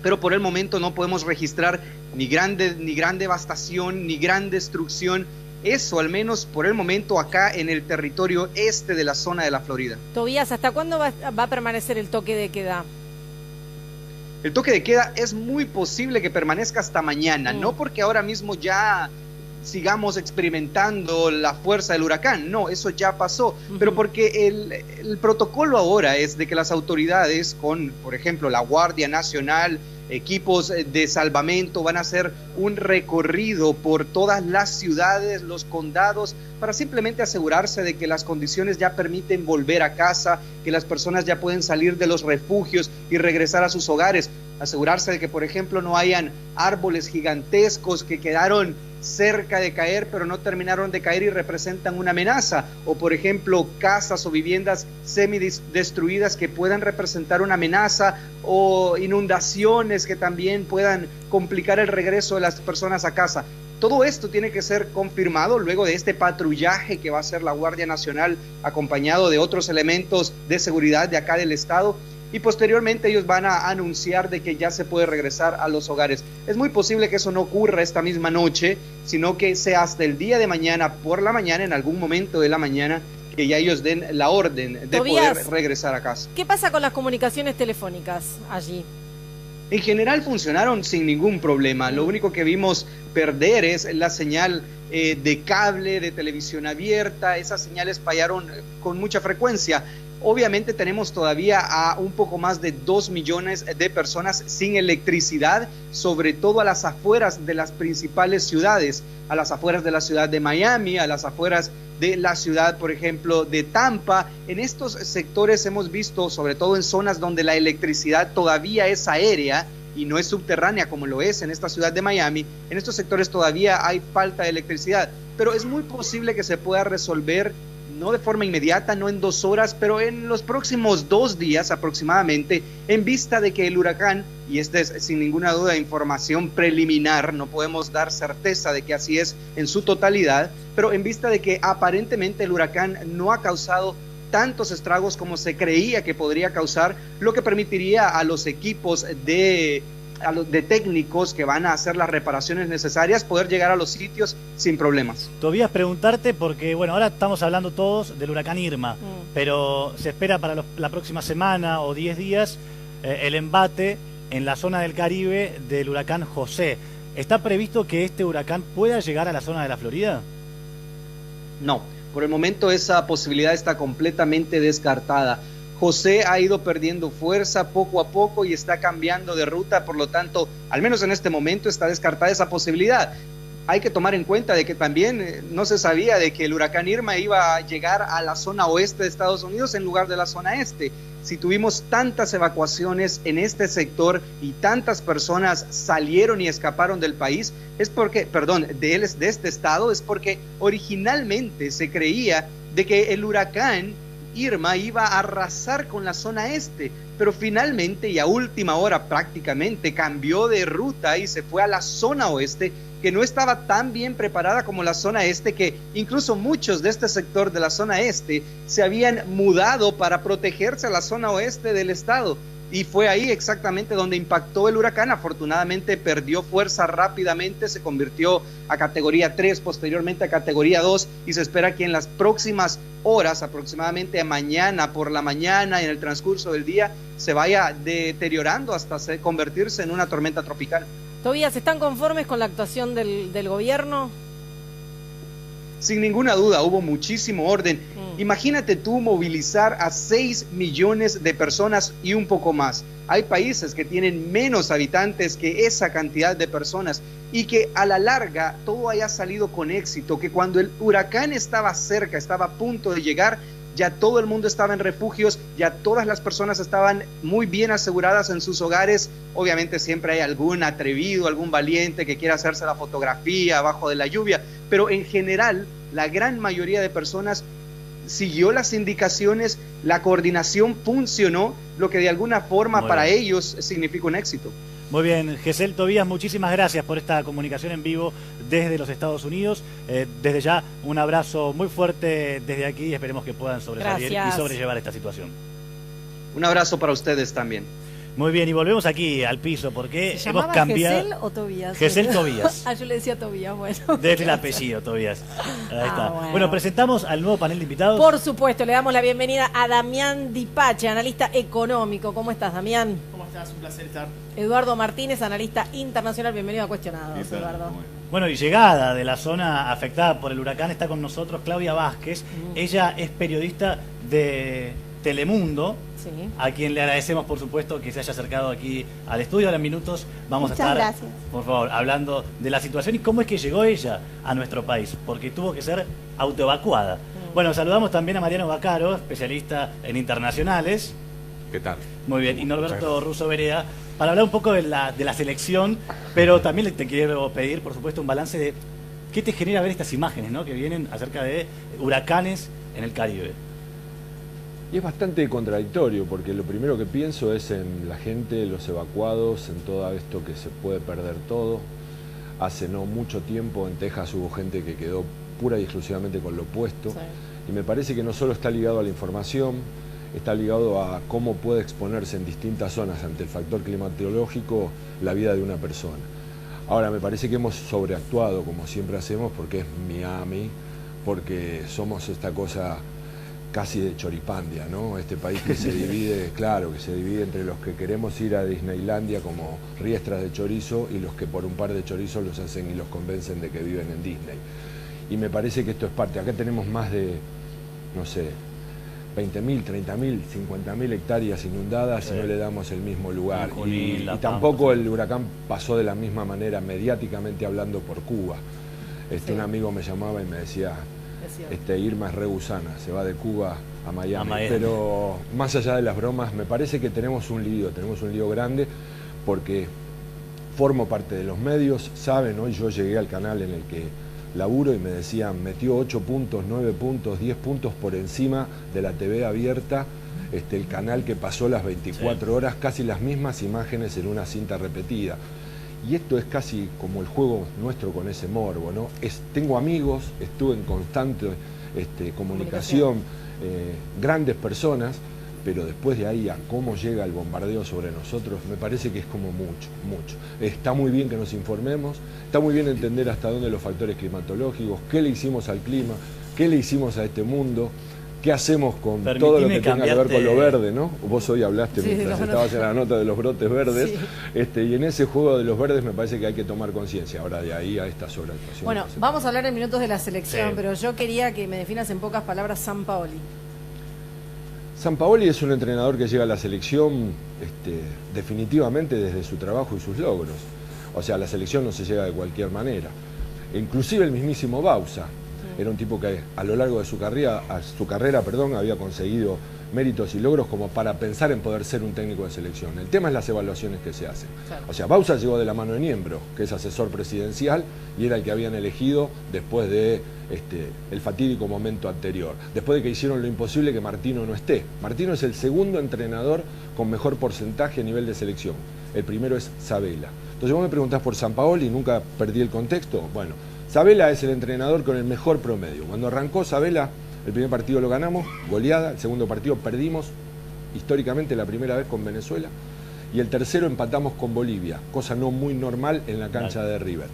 pero por el momento no podemos registrar ni gran devastación, ni gran destrucción. Eso, al menos por el momento, acá en el territorio este de la zona de la Florida. Tobías, ¿hasta cuándo va a permanecer el toque de queda? El toque de queda es muy posible que permanezca hasta mañana, no porque ahora mismo ya sigamos experimentando la fuerza del huracán, no, eso ya pasó, pero porque el protocolo ahora es de que las autoridades con, por ejemplo, la Guardia Nacional, equipos de salvamento, van a hacer un recorrido por todas las ciudades, los condados, para simplemente asegurarse de que las condiciones ya permiten volver a casa, que las personas ya pueden salir de los refugios y regresar a sus hogares, asegurarse de que, por ejemplo, no hayan árboles gigantescos que quedaron cerca de caer pero no terminaron de caer y representan una amenaza, o por ejemplo casas o viviendas semidestruidas que puedan representar una amenaza, o inundaciones que también puedan complicar el regreso de las personas a casa. Todo esto tiene que ser confirmado luego de este patrullaje que va a hacer la Guardia Nacional acompañado de otros elementos de seguridad de acá del estado, y posteriormente ellos van a anunciar de que ya se puede regresar a los hogares. Es muy posible que eso no ocurra esta misma noche, sino que sea hasta el día de mañana, por la mañana, en algún momento de la mañana, que ya ellos den la orden de Tobías, poder regresar a casa. ¿Qué pasa con las comunicaciones telefónicas allí? En general funcionaron sin ningún problema. Lo único que vimos perder es la señal de cable, de televisión abierta. Esas señales fallaron con mucha frecuencia. Obviamente tenemos todavía a un poco más de 2 millones de personas sin electricidad, sobre todo a las afueras de las principales ciudades, a las afueras de la ciudad de Miami, a las afueras de la ciudad, por ejemplo, de Tampa. En estos sectores hemos visto, sobre todo en zonas donde la electricidad todavía es aérea y no es subterránea como lo es en esta ciudad de Miami, en estos sectores todavía hay falta de electricidad, pero es muy posible que se pueda resolver no de forma inmediata, no en 2 horas, pero en los próximos 2 días aproximadamente, en vista de que el huracán, y esta es sin ninguna duda información preliminar, no podemos dar certeza de que así es en su totalidad, pero en vista de que aparentemente el huracán no ha causado tantos estragos como se creía que podría causar, lo que permitiría a los equipos de técnicos que van a hacer las reparaciones necesarias poder llegar a los sitios sin problemas. Tobías, preguntarte porque, bueno, ahora estamos hablando todos del huracán Irma, pero se espera para la próxima semana o 10 días el embate en la zona del Caribe del huracán José. ¿Está previsto que este huracán pueda llegar a la zona de la Florida? No, por el momento esa posibilidad está completamente descartada. José ha ido perdiendo fuerza poco a poco y está cambiando de ruta, por lo tanto, al menos en este momento está descartada esa posibilidad. Hay que tomar en cuenta de que también no se sabía de que el huracán Irma iba a llegar a la zona oeste de Estados Unidos en lugar de la zona este. Si tuvimos tantas evacuaciones en este sector y tantas personas salieron y escaparon del país, es porque, de este estado, es porque originalmente se creía de que el huracán Irma iba a arrasar con la zona este, pero finalmente y a última hora prácticamente cambió de ruta y se fue a la zona oeste, que no estaba tan bien preparada como la zona este, que incluso muchos de este sector de la zona este se habían mudado para protegerse a la zona oeste del estado. Y fue ahí exactamente donde impactó el huracán. Afortunadamente perdió fuerza rápidamente, se convirtió a categoría 3, posteriormente a categoría 2, y se espera que en las próximas horas, aproximadamente mañana por la mañana, en el transcurso del día, se vaya deteriorando hasta convertirse en una tormenta tropical. Tobías, ¿están conformes con la actuación del gobierno? Sin ninguna duda, hubo muchísimo orden. Imagínate tú movilizar a 6 millones de personas y un poco más. Hay países que tienen menos habitantes que esa cantidad de personas y que a la larga todo haya salido con éxito, que cuando el huracán estaba cerca, estaba a punto de llegar, ya todo el mundo estaba en refugios, ya todas las personas estaban muy bien aseguradas en sus hogares. Obviamente siempre hay algún atrevido, algún valiente que quiera hacerse la fotografía abajo de la lluvia, pero en general la gran mayoría de personas siguió las indicaciones, la coordinación funcionó, lo que de alguna forma para ellos significa un éxito. Muy bien, Gesell Tobías, muchísimas gracias por esta comunicación en vivo desde los Estados Unidos. Desde ya, un abrazo muy fuerte desde aquí y esperemos que puedan sobresalir y sobrellevar esta situación. Un abrazo para ustedes también. Muy bien, y volvemos aquí al piso porque ¿Se hemos cambiado. ¿Gesell o Tobías? Gesell Tobías. Yo le decía Tobías, bueno. Desde el apellido, Tobías. Ahí está. Bueno, presentamos al nuevo panel de invitados. Por supuesto, le damos la bienvenida a Damián Dipache, analista económico. ¿Cómo estás, Damián? ¿Cómo estás? Un placer estar. Eduardo Martínez, analista internacional. Bienvenido a Cuestionados, Eduardo. Bueno, y llegada de la zona afectada por el huracán, está con nosotros Claudia Vázquez. Ella es periodista de Telemundo, a quien le agradecemos, por supuesto, que se haya acercado aquí al estudio. Ahora en minutos vamos a estar, por favor, hablando de la situación y cómo es que llegó ella a nuestro país, porque tuvo que ser autoevacuada. Bueno, saludamos también a Mariano Baccaro, especialista en internacionales. ¿Qué tal? Muy bien, y Norberto Russo Berea, para hablar un poco de la selección, pero también te quiero pedir, por supuesto, un balance de qué te genera ver estas imágenes, ¿no?, que vienen acerca de huracanes en el Caribe. Y es bastante contradictorio, porque lo primero que pienso es en la gente, los evacuados, en todo esto que se puede perder todo. Hace no mucho tiempo en Texas hubo gente que quedó pura y exclusivamente con lo puesto. Y me parece que no solo está ligado a la información, está ligado a cómo puede exponerse en distintas zonas ante el factor climatológico la vida de una persona. Ahora, me parece que hemos sobreactuado, como siempre hacemos, porque es Miami, porque somos esta cosa casi de choripandia, ¿no? Este país que se divide, claro, que se divide entre los que queremos ir a Disneylandia como riestras de chorizo y los que por un par de chorizos los hacen y los convencen de que viven en Disney. Y me parece que esto es parte. Acá tenemos más de, no sé, 20.000, 30.000, 50.000 hectáreas inundadas y no le damos el mismo lugar. Y tampoco el huracán pasó de la misma manera, mediáticamente hablando, por Cuba. Un amigo me llamaba y me decía, Irma es re gusana, se va de Cuba a Miami. Pero más allá de las bromas, me parece que tenemos un lío grande, porque formo parte de los medios, saben, hoy yo llegué al canal en el que laburo y me decían, metió 8 puntos, 9 puntos, 10 puntos por encima de la TV abierta, el canal que pasó las 24 horas, casi las mismas imágenes en una cinta repetida. Y esto es casi como el juego nuestro con ese morbo, ¿no? Tengo amigos, estuve en constante comunicación, grandes personas, pero después de ahí a cómo llega el bombardeo sobre nosotros, me parece que es como mucho. Está muy bien que nos informemos, está muy bien entender hasta dónde los factores climatológicos, qué le hicimos al clima, qué le hicimos a este mundo, qué hacemos con todo lo que tenga que ver con lo verde, ¿no? Vos hoy hablaste mientras estabas en la nota de los brotes verdes, y en ese juego de los verdes me parece que hay que tomar conciencia, ahora de ahí a esta sobreactuación. Bueno, vamos a hablar en minutos de la selección, pero yo quería que me definas en pocas palabras Sampaoli. Sampaoli es un entrenador que llega a la selección definitivamente desde su trabajo y sus logros. O sea, a la selección no se llega de cualquier manera. Inclusive el mismísimo Bauza era un tipo que a lo largo de su carrera, había conseguido méritos y logros como para pensar en poder ser un técnico de selección. El tema es las evaluaciones que se hacen. Claro. O sea, Bauza llegó de la mano de Niembro, que es asesor presidencial, y era el que habían elegido después de el fatídico momento anterior, después de que hicieron lo imposible que Martino no esté. Martino es el segundo entrenador con mejor porcentaje a nivel de selección. El primero es Sabella. Entonces vos me preguntás por Sampaoli, nunca perdí el contexto. Bueno, Sabella es el entrenador con el mejor promedio. Cuando arrancó Sabella, el primer partido lo ganamos, goleada, el segundo partido perdimos, históricamente la primera vez con Venezuela, y el tercero empatamos con Bolivia, cosa no muy normal en la cancha de River.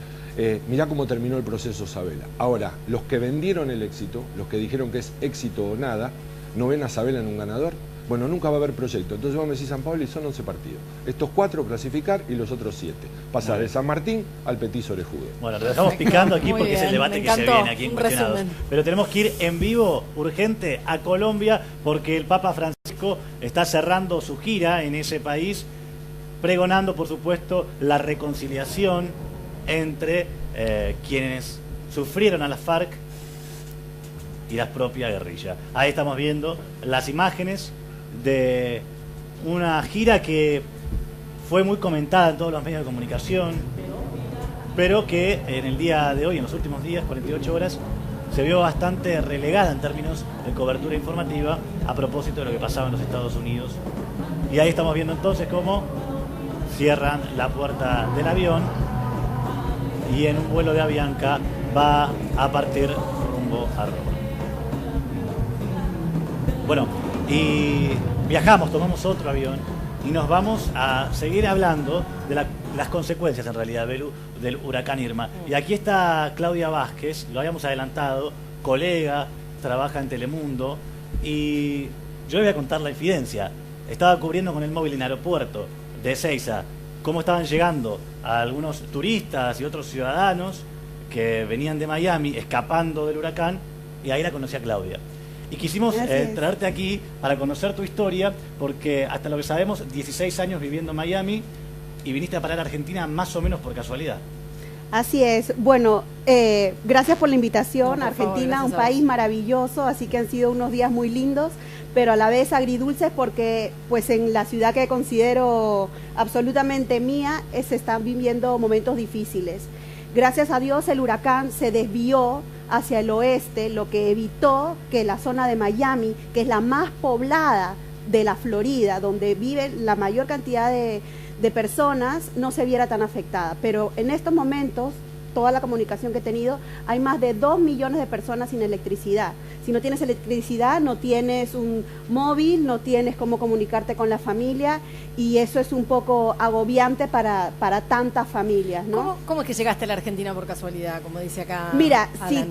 Mirá cómo terminó el proceso Sabella. Ahora, los que vendieron el éxito, los que dijeron que es éxito o nada, ¿no ven a Sabella en un ganador? Bueno, nunca va a haber proyecto. Entonces vos me decís Sampaoli, son 11 partidos. Estos 4 clasificar y los otros 7. Pasar de San Martín al Petit Orejudo. Bueno, lo dejamos picando aquí porque es el debate que se viene aquí en Cuestionados. Pero tenemos que ir en vivo, urgente, a Colombia, porque el Papa Francisco está cerrando su gira en ese país, pregonando, por supuesto, la reconciliación entre quienes sufrieron a las FARC y la propia guerrilla. Ahí estamos viendo las imágenes de una gira que fue muy comentada en todos los medios de comunicación, pero que en el día de hoy, en los últimos días, 48 horas, se vio bastante relegada en términos de cobertura informativa a propósito de lo que pasaba en los Estados Unidos. Y ahí estamos viendo entonces cómo cierran la puerta del avión y en un vuelo de Avianca va a partir rumbo a Roma. Bueno, y viajamos, tomamos otro avión y nos vamos a seguir hablando de las consecuencias, en realidad, del huracán Irma. Y aquí está Claudia Vázquez, lo habíamos adelantado, colega, trabaja en Telemundo, y yo le voy a contar la infidencia. Estaba cubriendo con el móvil en aeropuerto de Ezeiza cómo estaban llegando a algunos turistas y otros ciudadanos que venían de Miami escapando del huracán, y ahí la conocí a Claudia. Y quisimos traerte aquí para conocer tu historia, porque hasta lo que sabemos, 16 años viviendo en Miami y viniste a parar a Argentina más o menos por casualidad. Así es. Bueno, gracias por la invitación. No, Argentina, favor, un país maravilloso, así que han sido unos días muy lindos, pero a la vez agridulces porque pues en la ciudad que considero absolutamente mía se están viviendo momentos difíciles. Gracias a Dios el huracán se desvió hacia el oeste, lo que evitó que la zona de Miami, que es la más poblada de la Florida, donde vive la mayor cantidad de personas, no se viera tan afectada. Pero en estos momentos, toda la comunicación que he tenido, hay más de 2 millones de personas sin electricidad. Si no tienes electricidad, no tienes un móvil, no tienes cómo comunicarte con la familia, y eso es un poco agobiante para tantas familias, ¿no? ¿Cómo es que llegaste a la Argentina por casualidad, como dice acá? Mira, Alan?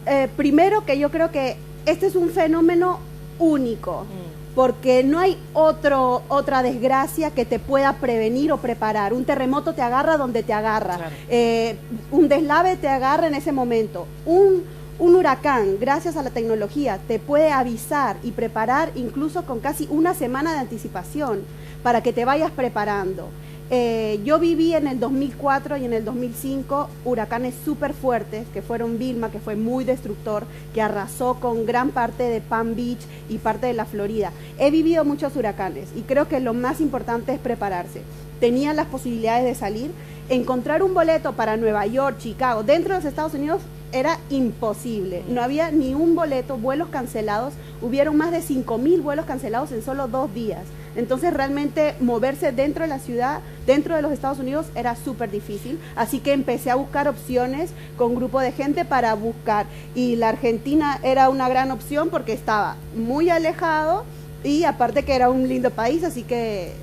sí, primero que yo creo que este es un fenómeno único, porque no hay otra desgracia que te pueda prevenir o preparar. Un terremoto te agarra donde te agarra, claro. Un deslave te agarra en ese momento, un huracán, gracias a la tecnología, te puede avisar y preparar incluso con casi una semana de anticipación para que te vayas preparando. Yo viví en el 2004 y en el 2005 huracanes súper fuertes, que fueron Vilma, que fue muy destructor, que arrasó con gran parte de Palm Beach y parte de la Florida. He vivido muchos huracanes y creo que lo más importante es prepararse. Tenía las posibilidades de salir, encontrar un boleto para Nueva York, Chicago, dentro de los Estados Unidos era imposible, no había ni un boleto, vuelos cancelados, hubieron más de 5.000 vuelos cancelados en solo 2 días. Entonces realmente moverse dentro de la ciudad, dentro de los Estados Unidos, era súper difícil. Así que empecé a buscar opciones con un grupo de gente para buscar. Y la Argentina era una gran opción porque estaba muy alejado y aparte que era un lindo país, así que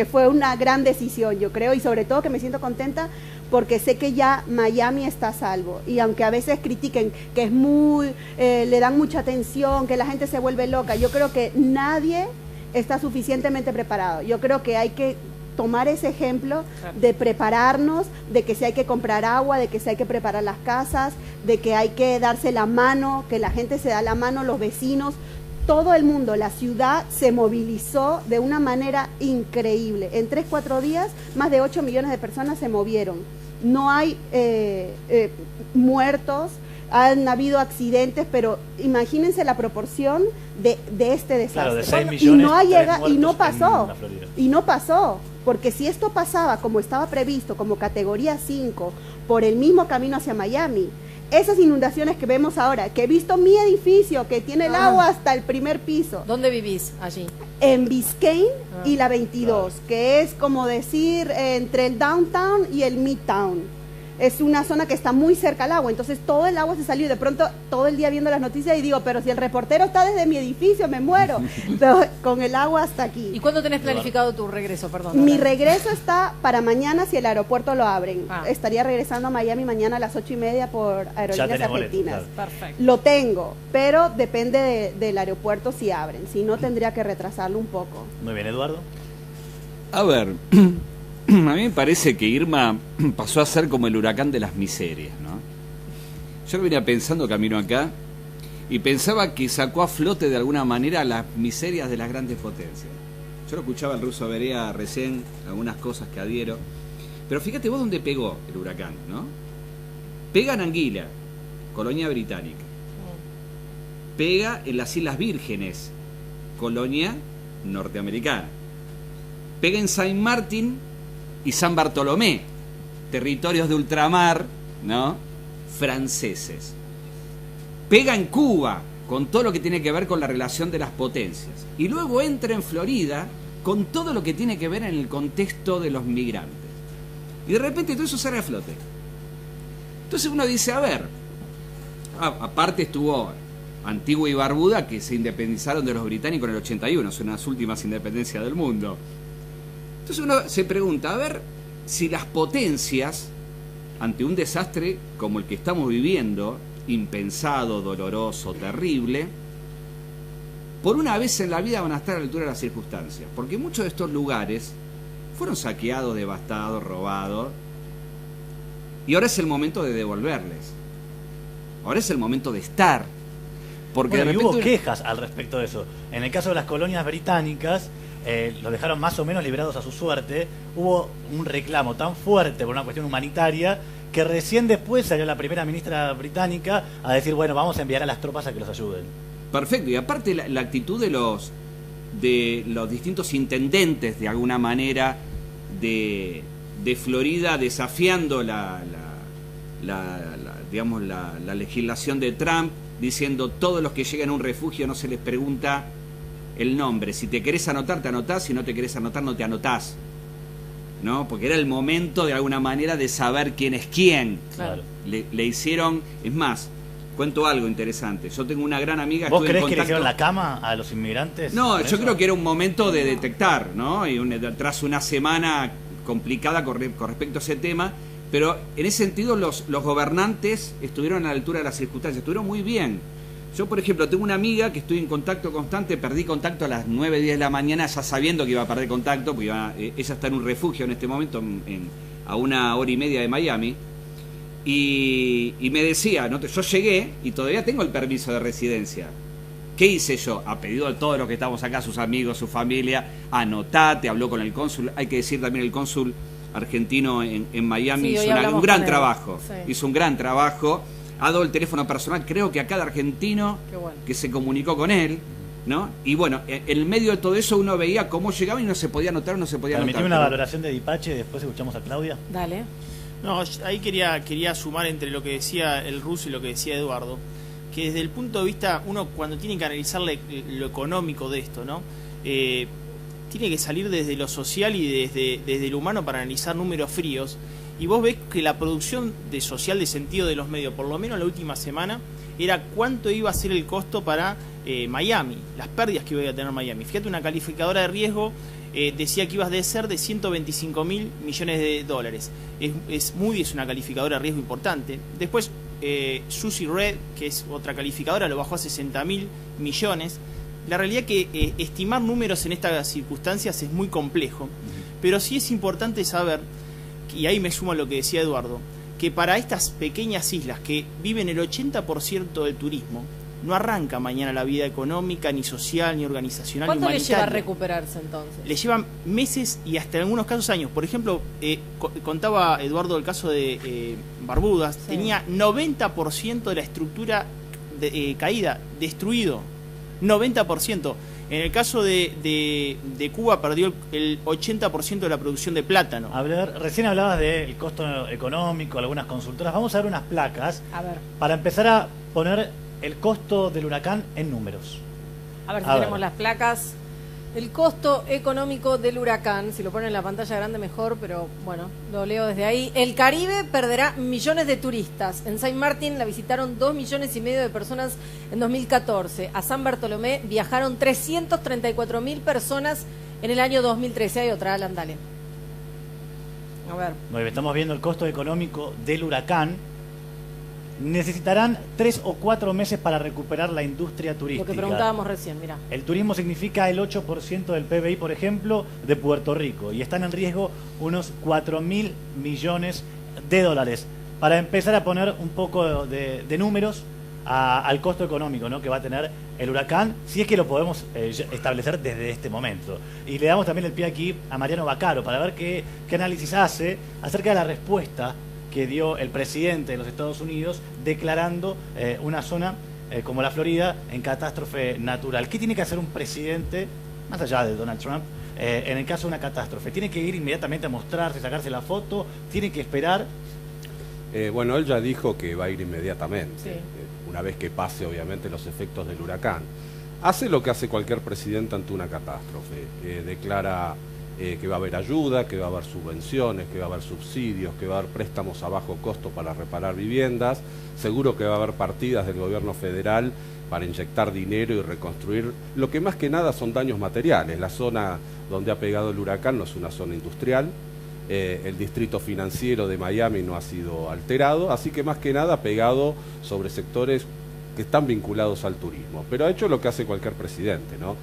fue una gran decisión, yo creo. Y sobre todo que me siento contenta porque sé que ya Miami está a salvo. Y aunque a veces critiquen que es le dan mucha atención, que la gente se vuelve loca, yo creo que nadie está suficientemente preparado. Yo creo que hay que tomar ese ejemplo de prepararnos, de que si hay que comprar agua, de que si hay que preparar las casas, de que hay que darse la mano, que la gente se da la mano, los vecinos, todo el mundo, la ciudad se movilizó de una manera increíble. En 3-4 días, más de 8 millones de personas se movieron. No hay muertos, han habido accidentes, pero imagínense la proporción de este desastre. Claro, de 6 millones, y no pasó, porque si esto pasaba como estaba previsto, como categoría 5, por el mismo camino hacia Miami, esas inundaciones que vemos ahora, que he visto mi edificio, que tiene el agua hasta el primer piso. ¿Dónde vivís allí? En Biscayne y la 22, que es como decir entre el downtown y el midtown. Es una zona que está muy cerca al agua, entonces todo el agua se salió y de pronto todo el día viendo las noticias y digo, pero si el reportero está desde mi edificio, me muero. Entonces, con el agua hasta aquí. ¿Y cuándo tenés planificado tu regreso? Perdón. Mi regreso está para mañana si el aeropuerto lo abren. Estaría regresando a Miami mañana a las 8:30 por Aerolíneas Argentinas. Perfecto. Lo tengo, pero depende del aeropuerto si abren, si no tendría que retrasarlo un poco. Muy bien, Eduardo. A ver, a mí me parece que Irma pasó a ser como el huracán de las miserias, ¿no? Yo lo venía pensando camino acá y pensaba que sacó a flote de alguna manera las miserias de las grandes potencias. Yo lo escuchaba al ruso Berea recién, algunas cosas que adhiero, pero fíjate vos dónde pegó el huracán, ¿no? Pega en Anguilla, colonia británica. Pega en las Islas Vírgenes, colonia norteamericana. Pega en Saint Martin y San Bartolomé, territorios de ultramar, ¿no?, franceses. Pega en Cuba, con todo lo que tiene que ver con la relación de las potencias. Y luego entra en Florida, con todo lo que tiene que ver en el contexto de los migrantes. Y de repente todo eso sale a flote. Entonces uno dice, a ver, aparte estuvo Antigua y Barbuda, que se independizaron de los británicos en el 81, son las últimas independencias del mundo. Entonces uno se pregunta, a ver, si las potencias, ante un desastre como el que estamos viviendo, impensado, doloroso, terrible, por una vez en la vida van a estar a la altura de las circunstancias, porque muchos de estos lugares fueron saqueados, devastados, robados, y ahora es el momento de devolverles. Ahora es el momento de estar. Porque bueno, de repente hubo quejas al respecto de eso. En el caso de las colonias británicas, los dejaron más o menos librados a su suerte. Hubo un reclamo tan fuerte por una cuestión humanitaria que recién después salió la primera ministra británica a decir, bueno, vamos a enviar a las tropas a que los ayuden. Perfecto, y aparte la actitud de los distintos intendentes, de alguna manera, de Florida, desafiando digamos, la legislación de Trump, diciendo todos los que lleguen a un refugio no se les pregunta el nombre. Si te querés anotar, te anotás. Si no te querés anotar, no te anotás. ¿No? Porque era el momento, de alguna manera, de saber quién es quién. Claro. Le hicieron... Es más, cuento algo interesante. Yo tengo una gran amiga... ¿Vos creés que le hicieron la cama a los inmigrantes? No, yo creo que era un momento de detectar, ¿no? Y tras una semana complicada con respecto a ese tema... Pero en ese sentido los gobernantes estuvieron a la altura de las circunstancias, estuvieron muy bien. Yo, por ejemplo, tengo una amiga que estoy en contacto constante, perdí contacto a las 9, 10 de la mañana, ya sabiendo que iba a perder contacto, porque ella está en un refugio en este momento, a 1 hora y media de Miami, y me decía, ¿no? Yo llegué y todavía tengo el permiso de residencia. ¿Qué hice yo? A pedido de todos los que estamos acá, sus amigos, su familia, anotate, habló con el cónsul, hay que decir también el cónsul argentino en Miami Sí, hizo un gran con él. trabajo, Sí. hizo un gran trabajo, ha dado el teléfono personal, creo que a cada argentino Qué bueno. que se comunicó con él, ¿no? Y bueno, en medio de todo eso uno veía cómo llegaba y no se podía anotar, no se podía anotar. Permitime una pero- valoración de Dipache, después escuchamos a Claudia. Dale. No, ahí quería sumar entre lo que decía el ruso y lo que decía Eduardo, que desde el punto de vista, uno cuando tiene que analizar lo económico de esto, ¿no? Tiene que salir desde lo social y desde lo humano para analizar números fríos. Y vos ves que la producción de social de sentido de los medios, por lo menos la última semana, era cuánto iba a ser el costo para Miami, las pérdidas que iba a tener Miami. Fíjate, una calificadora de riesgo decía que iba a ser de 125.000 millones de dólares. Es una calificadora de riesgo importante. Después, Suzy Red, que es otra calificadora, lo bajó a 60.000 millones. La realidad es que estimar números en estas circunstancias es muy complejo, pero sí es importante saber, y ahí me sumo a lo que decía Eduardo, que para estas pequeñas islas que viven el 80% del turismo, no arranca mañana la vida económica, ni social, ni organizacional, ni ¿Cuánto le humanitaria. lleva a recuperarse entonces? Le llevan meses y hasta en algunos casos años. Por ejemplo, contaba Eduardo el caso de Barbudas, Sí. tenía 90% de la estructura caída, destruido. 90%. En el caso de Cuba perdió el 80% de la producción de plátano. A ver, recién hablabas del costo económico, algunas consultoras. Vamos a ver unas placas A ver, para empezar a poner el costo del huracán en números. a ver si A tenemos ver. las placas. El costo económico del huracán, si lo ponen en la pantalla grande mejor, pero bueno, lo leo desde ahí. El Caribe perderá millones de turistas. En Saint Martin la visitaron 2,5 millones de personas en 2014. A San Bartolomé viajaron 334.000 personas en el año 2013. Hay otra, Alan, dale. A ver. Bueno, estamos viendo el costo económico del huracán. Necesitarán 3 o 4 meses para recuperar la industria Lo turística. que preguntábamos recién, mira. El turismo significa el 8% del PBI, por ejemplo, de Puerto Rico, y están en riesgo unos 4.000 millones de dólares. Para empezar a poner un poco de números al costo económico, ¿no?, que va a tener el huracán, si es que lo podemos establecer desde este momento. Y le damos también el pie aquí a Mariano Baccaro para ver qué análisis hace acerca de la respuesta que dio el presidente de los Estados Unidos declarando una zona como la Florida en catástrofe natural. ¿Qué tiene que hacer un presidente, más allá de Donald Trump, en el caso de una catástrofe? ¿Tiene que ir inmediatamente a mostrarse, sacarse la foto? ¿Tiene que esperar? Bueno, él ya dijo que va a ir inmediatamente, Sí. Una vez que pase obviamente los efectos del huracán. Hace lo que hace cualquier presidente ante una catástrofe, declara que va a haber ayuda, que va a haber subvenciones, que va a haber subsidios, que va a haber préstamos a bajo costo para reparar viviendas, seguro que va a haber partidas del gobierno federal para inyectar dinero y reconstruir lo que más que nada son daños materiales. La zona donde ha pegado el huracán no es una zona industrial, el distrito financiero de Miami no ha sido alterado, así que más que nada ha pegado sobre sectores que están vinculados al turismo, pero ha hecho lo que hace cualquier presidente, ¿no?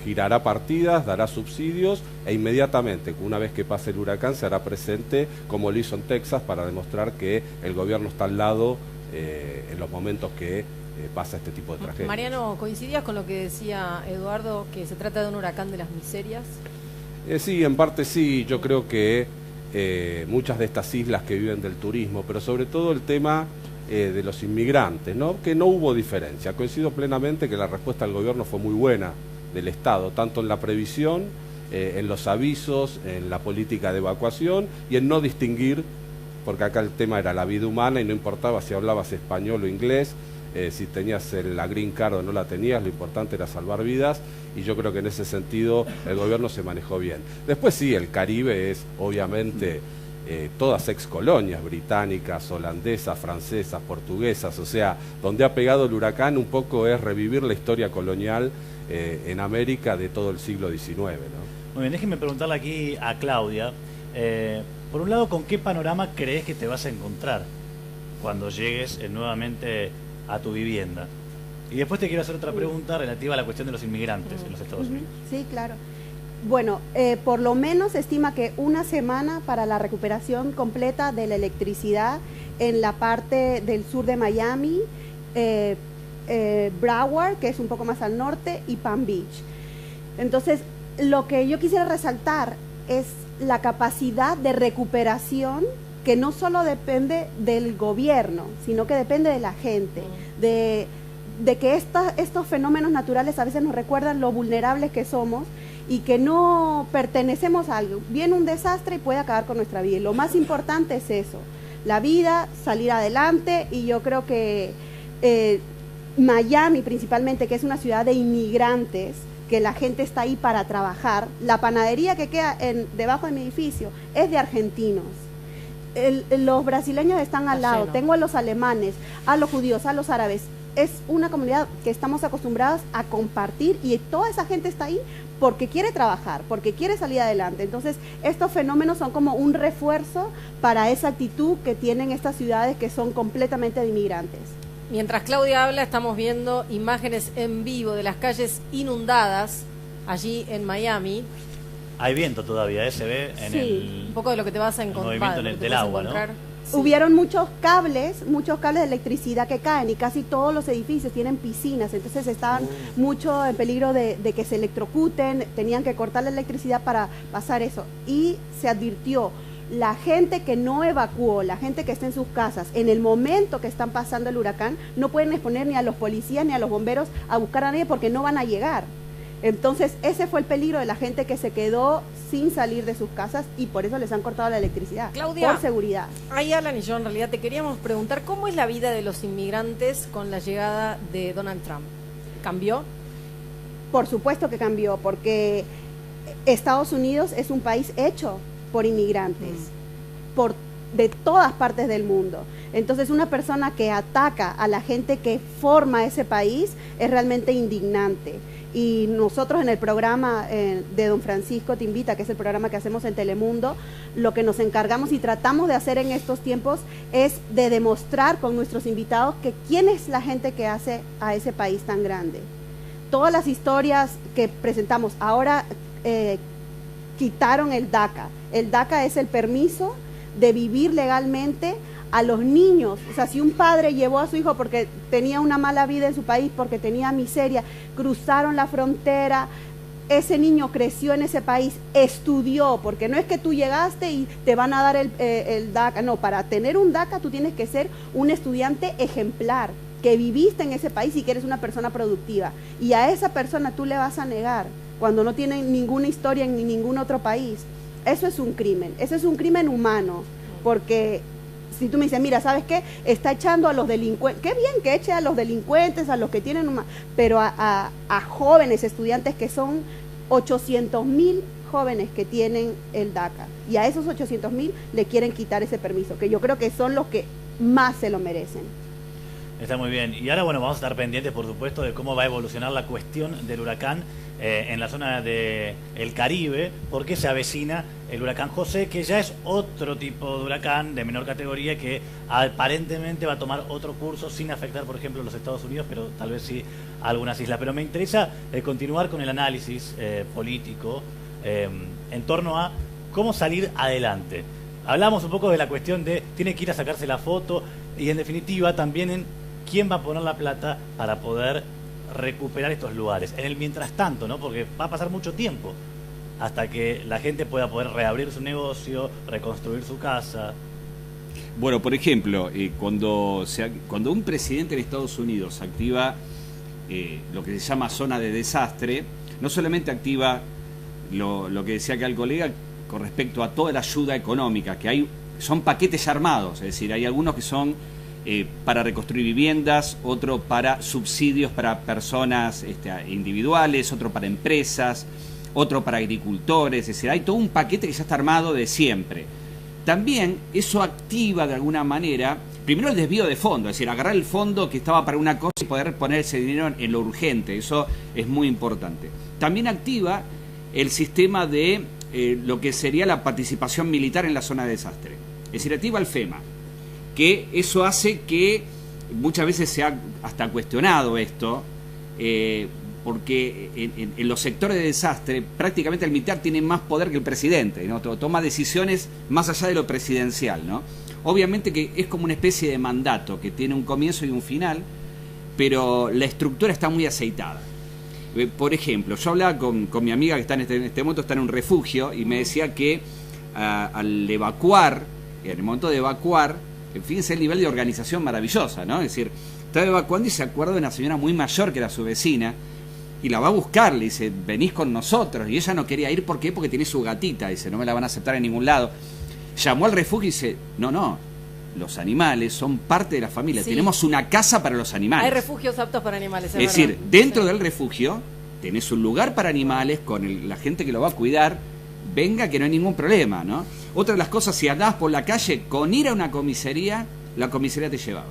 Girará partidas, dará subsidios e inmediatamente, una vez que pase el huracán, se hará presente como lo hizo en Texas para demostrar que el gobierno está al lado en los momentos que pasa este tipo de tragedias. Mariano, ¿coincidías con lo que decía Eduardo, que se trata de un huracán de las miserias? Sí, en parte sí. Yo creo que muchas de estas islas que viven del turismo, pero sobre todo el tema de los inmigrantes, ¿no?, que no hubo diferencia. Coincido plenamente que la respuesta del gobierno fue muy buena del Estado, tanto en la previsión, en los avisos, en la política de evacuación y en no distinguir, porque acá el tema era la vida humana y no importaba si hablabas español o inglés, si tenías la green card o no la tenías, lo importante era salvar vidas, y yo creo que en ese sentido el gobierno se manejó bien. Después sí, el Caribe es obviamente todas excolonias británicas, holandesas, francesas, portuguesas, o sea, donde ha pegado el huracán un poco es revivir la historia colonial en América de todo el siglo XIX, ¿no? Muy bien, déjenme preguntarle aquí a Claudia, por un lado, ¿con qué panorama crees que te vas a encontrar cuando llegues nuevamente a tu vivienda? Y después te quiero hacer otra pregunta relativa a la cuestión de los inmigrantes en los Estados Unidos. Sí, claro. Bueno, por lo menos se estima que una semana para la recuperación completa de la electricidad en la parte del sur de Miami, Broward, que es un poco más al norte, y Palm Beach. Entonces, lo que yo quisiera resaltar es la capacidad de recuperación que no solo depende del gobierno, sino que depende de la gente, de que estos fenómenos naturales a veces nos recuerdan lo vulnerables que somos y que no pertenecemos a algo. Viene un desastre y puede acabar con nuestra vida. Y lo más importante es eso, la vida, salir adelante, y yo creo que Miami principalmente, que es una ciudad de inmigrantes, que la gente está ahí para trabajar. La panadería que queda debajo de mi edificio es de argentinos. Los brasileños están al lado, tengo a los alemanes, a los judíos, a los árabes. Es una comunidad que estamos acostumbrados a compartir, y toda esa gente está ahí porque quiere trabajar, porque quiere salir adelante. Entonces, estos fenómenos son como un refuerzo para esa actitud que tienen estas ciudades que son completamente de inmigrantes. Mientras Claudia habla, estamos viendo imágenes en vivo de las calles inundadas allí en Miami. Hay viento todavía, se ve en un poco de lo que te vas a encontrar. El movimiento del agua, ¿no? Sí. Hubieron muchos cables de electricidad que caen, y casi todos los edificios tienen piscinas, entonces estaban mucho en peligro de que se electrocuten, tenían que cortar la electricidad para pasar eso. Y se advirtió, la gente que no evacuó, la gente que está en sus casas, en el momento que están pasando el huracán, no pueden exponer ni a los policías ni a los bomberos a buscar a nadie porque no van a llegar. Entonces, ese fue el peligro de la gente que se quedó sin salir de sus casas, y por eso les han cortado la electricidad, Claudia, por seguridad. Ahí Alan y yo en realidad te queríamos preguntar, ¿cómo es la vida de los inmigrantes con la llegada de Donald Trump? ¿Cambió? Por supuesto que cambió, porque Estados Unidos es un país hecho por inmigrantes, de todas partes del mundo. Entonces, una persona que ataca a la gente que forma ese país es realmente indignante. Y nosotros en el programa de Don Francisco Te Invita, que es el programa que hacemos en Telemundo, lo que nos encargamos y tratamos de hacer en estos tiempos es de demostrar con nuestros invitados que quién es la gente que hace a ese país tan grande. Todas las historias que presentamos, ahora quitaron el DACA. El DACA es el permiso de vivir legalmente a los niños. O sea, si un padre llevó a su hijo porque tenía una mala vida en su país, porque tenía miseria, cruzaron la frontera, ese niño creció en ese país, estudió, porque no es que tú llegaste y te van a dar el DACA, no, para tener un DACA tú tienes que ser un estudiante ejemplar, que viviste en ese país y que eres una persona productiva, y a esa persona tú le vas a negar cuando no tiene ninguna historia en ningún otro país. Eso es un crimen, eso es un crimen humano, porque si tú me dices, mira, ¿sabes qué? Está echando a los delincuentes, qué bien que eche a los delincuentes, a los que tienen pero a jóvenes estudiantes, que son 800,000 jóvenes que tienen el DACA, y a esos 800,000 le quieren quitar ese permiso, que yo creo que son los que más se lo merecen. Está muy bien. Y ahora, bueno, vamos a estar pendientes, por supuesto, de cómo va a evolucionar la cuestión del huracán en la zona del Caribe, porque se avecina el huracán José, que ya es otro tipo de huracán de menor categoría, que aparentemente va a tomar otro curso sin afectar, por ejemplo, a los Estados Unidos, pero tal vez sí a algunas islas. Pero me interesa continuar con el análisis político en torno a cómo salir adelante. Hablamos un poco de la cuestión de tiene que ir a sacarse la foto, y en definitiva también en quién va a poner la plata para poder recuperar estos lugares. En el mientras tanto, ¿no? Porque va a pasar mucho tiempo hasta que la gente pueda poder reabrir su negocio, reconstruir su casa. Bueno, por ejemplo, cuando un presidente de Estados Unidos activa lo que se llama zona de desastre, no solamente activa lo que decía acá el colega con respecto a toda la ayuda económica, que son paquetes armados, es decir, hay algunos que son para reconstruir viviendas, otro para subsidios para personas individuales, otro para empresas, otro para agricultores, es decir, hay todo un paquete que ya está armado de siempre. También eso activa de alguna manera, primero el desvío de fondo, es decir, agarrar el fondo que estaba para una cosa y poder poner ese dinero en lo urgente, eso es muy importante. También activa el sistema de lo que sería la participación militar en la zona de desastre, es decir, activa el FEMA, que eso hace que muchas veces se ha hasta cuestionado esto, porque en los sectores de desastre prácticamente el militar tiene más poder que el presidente, ¿no? Toma decisiones más allá de lo presidencial, ¿no? Obviamente que es como una especie de mandato que tiene un comienzo y un final, pero la estructura está muy aceitada. Por ejemplo, yo hablaba con mi amiga que está en este momento está en un refugio y me decía que al evacuar, en el momento de evacuar, fíjense el nivel de organización maravillosa, ¿no? Es decir, estaba evacuando y se acuerda de una señora muy mayor que era su vecina y la va a buscar, le dice, venís con nosotros, y ella no quería ir, ¿por qué? Porque tiene su gatita, dice, no me la van a aceptar en ningún lado. Llamó al refugio y dice, no, los animales son parte de la familia, Sí. tenemos una casa para los animales. Hay refugios aptos para animales. Es decir, dentro del refugio tenés un lugar para animales con la gente que lo va a cuidar, venga que no hay ningún problema, ¿no? Otra de las cosas, si andabas por la calle, con ir a una comisaría, la comisaría te llevaba.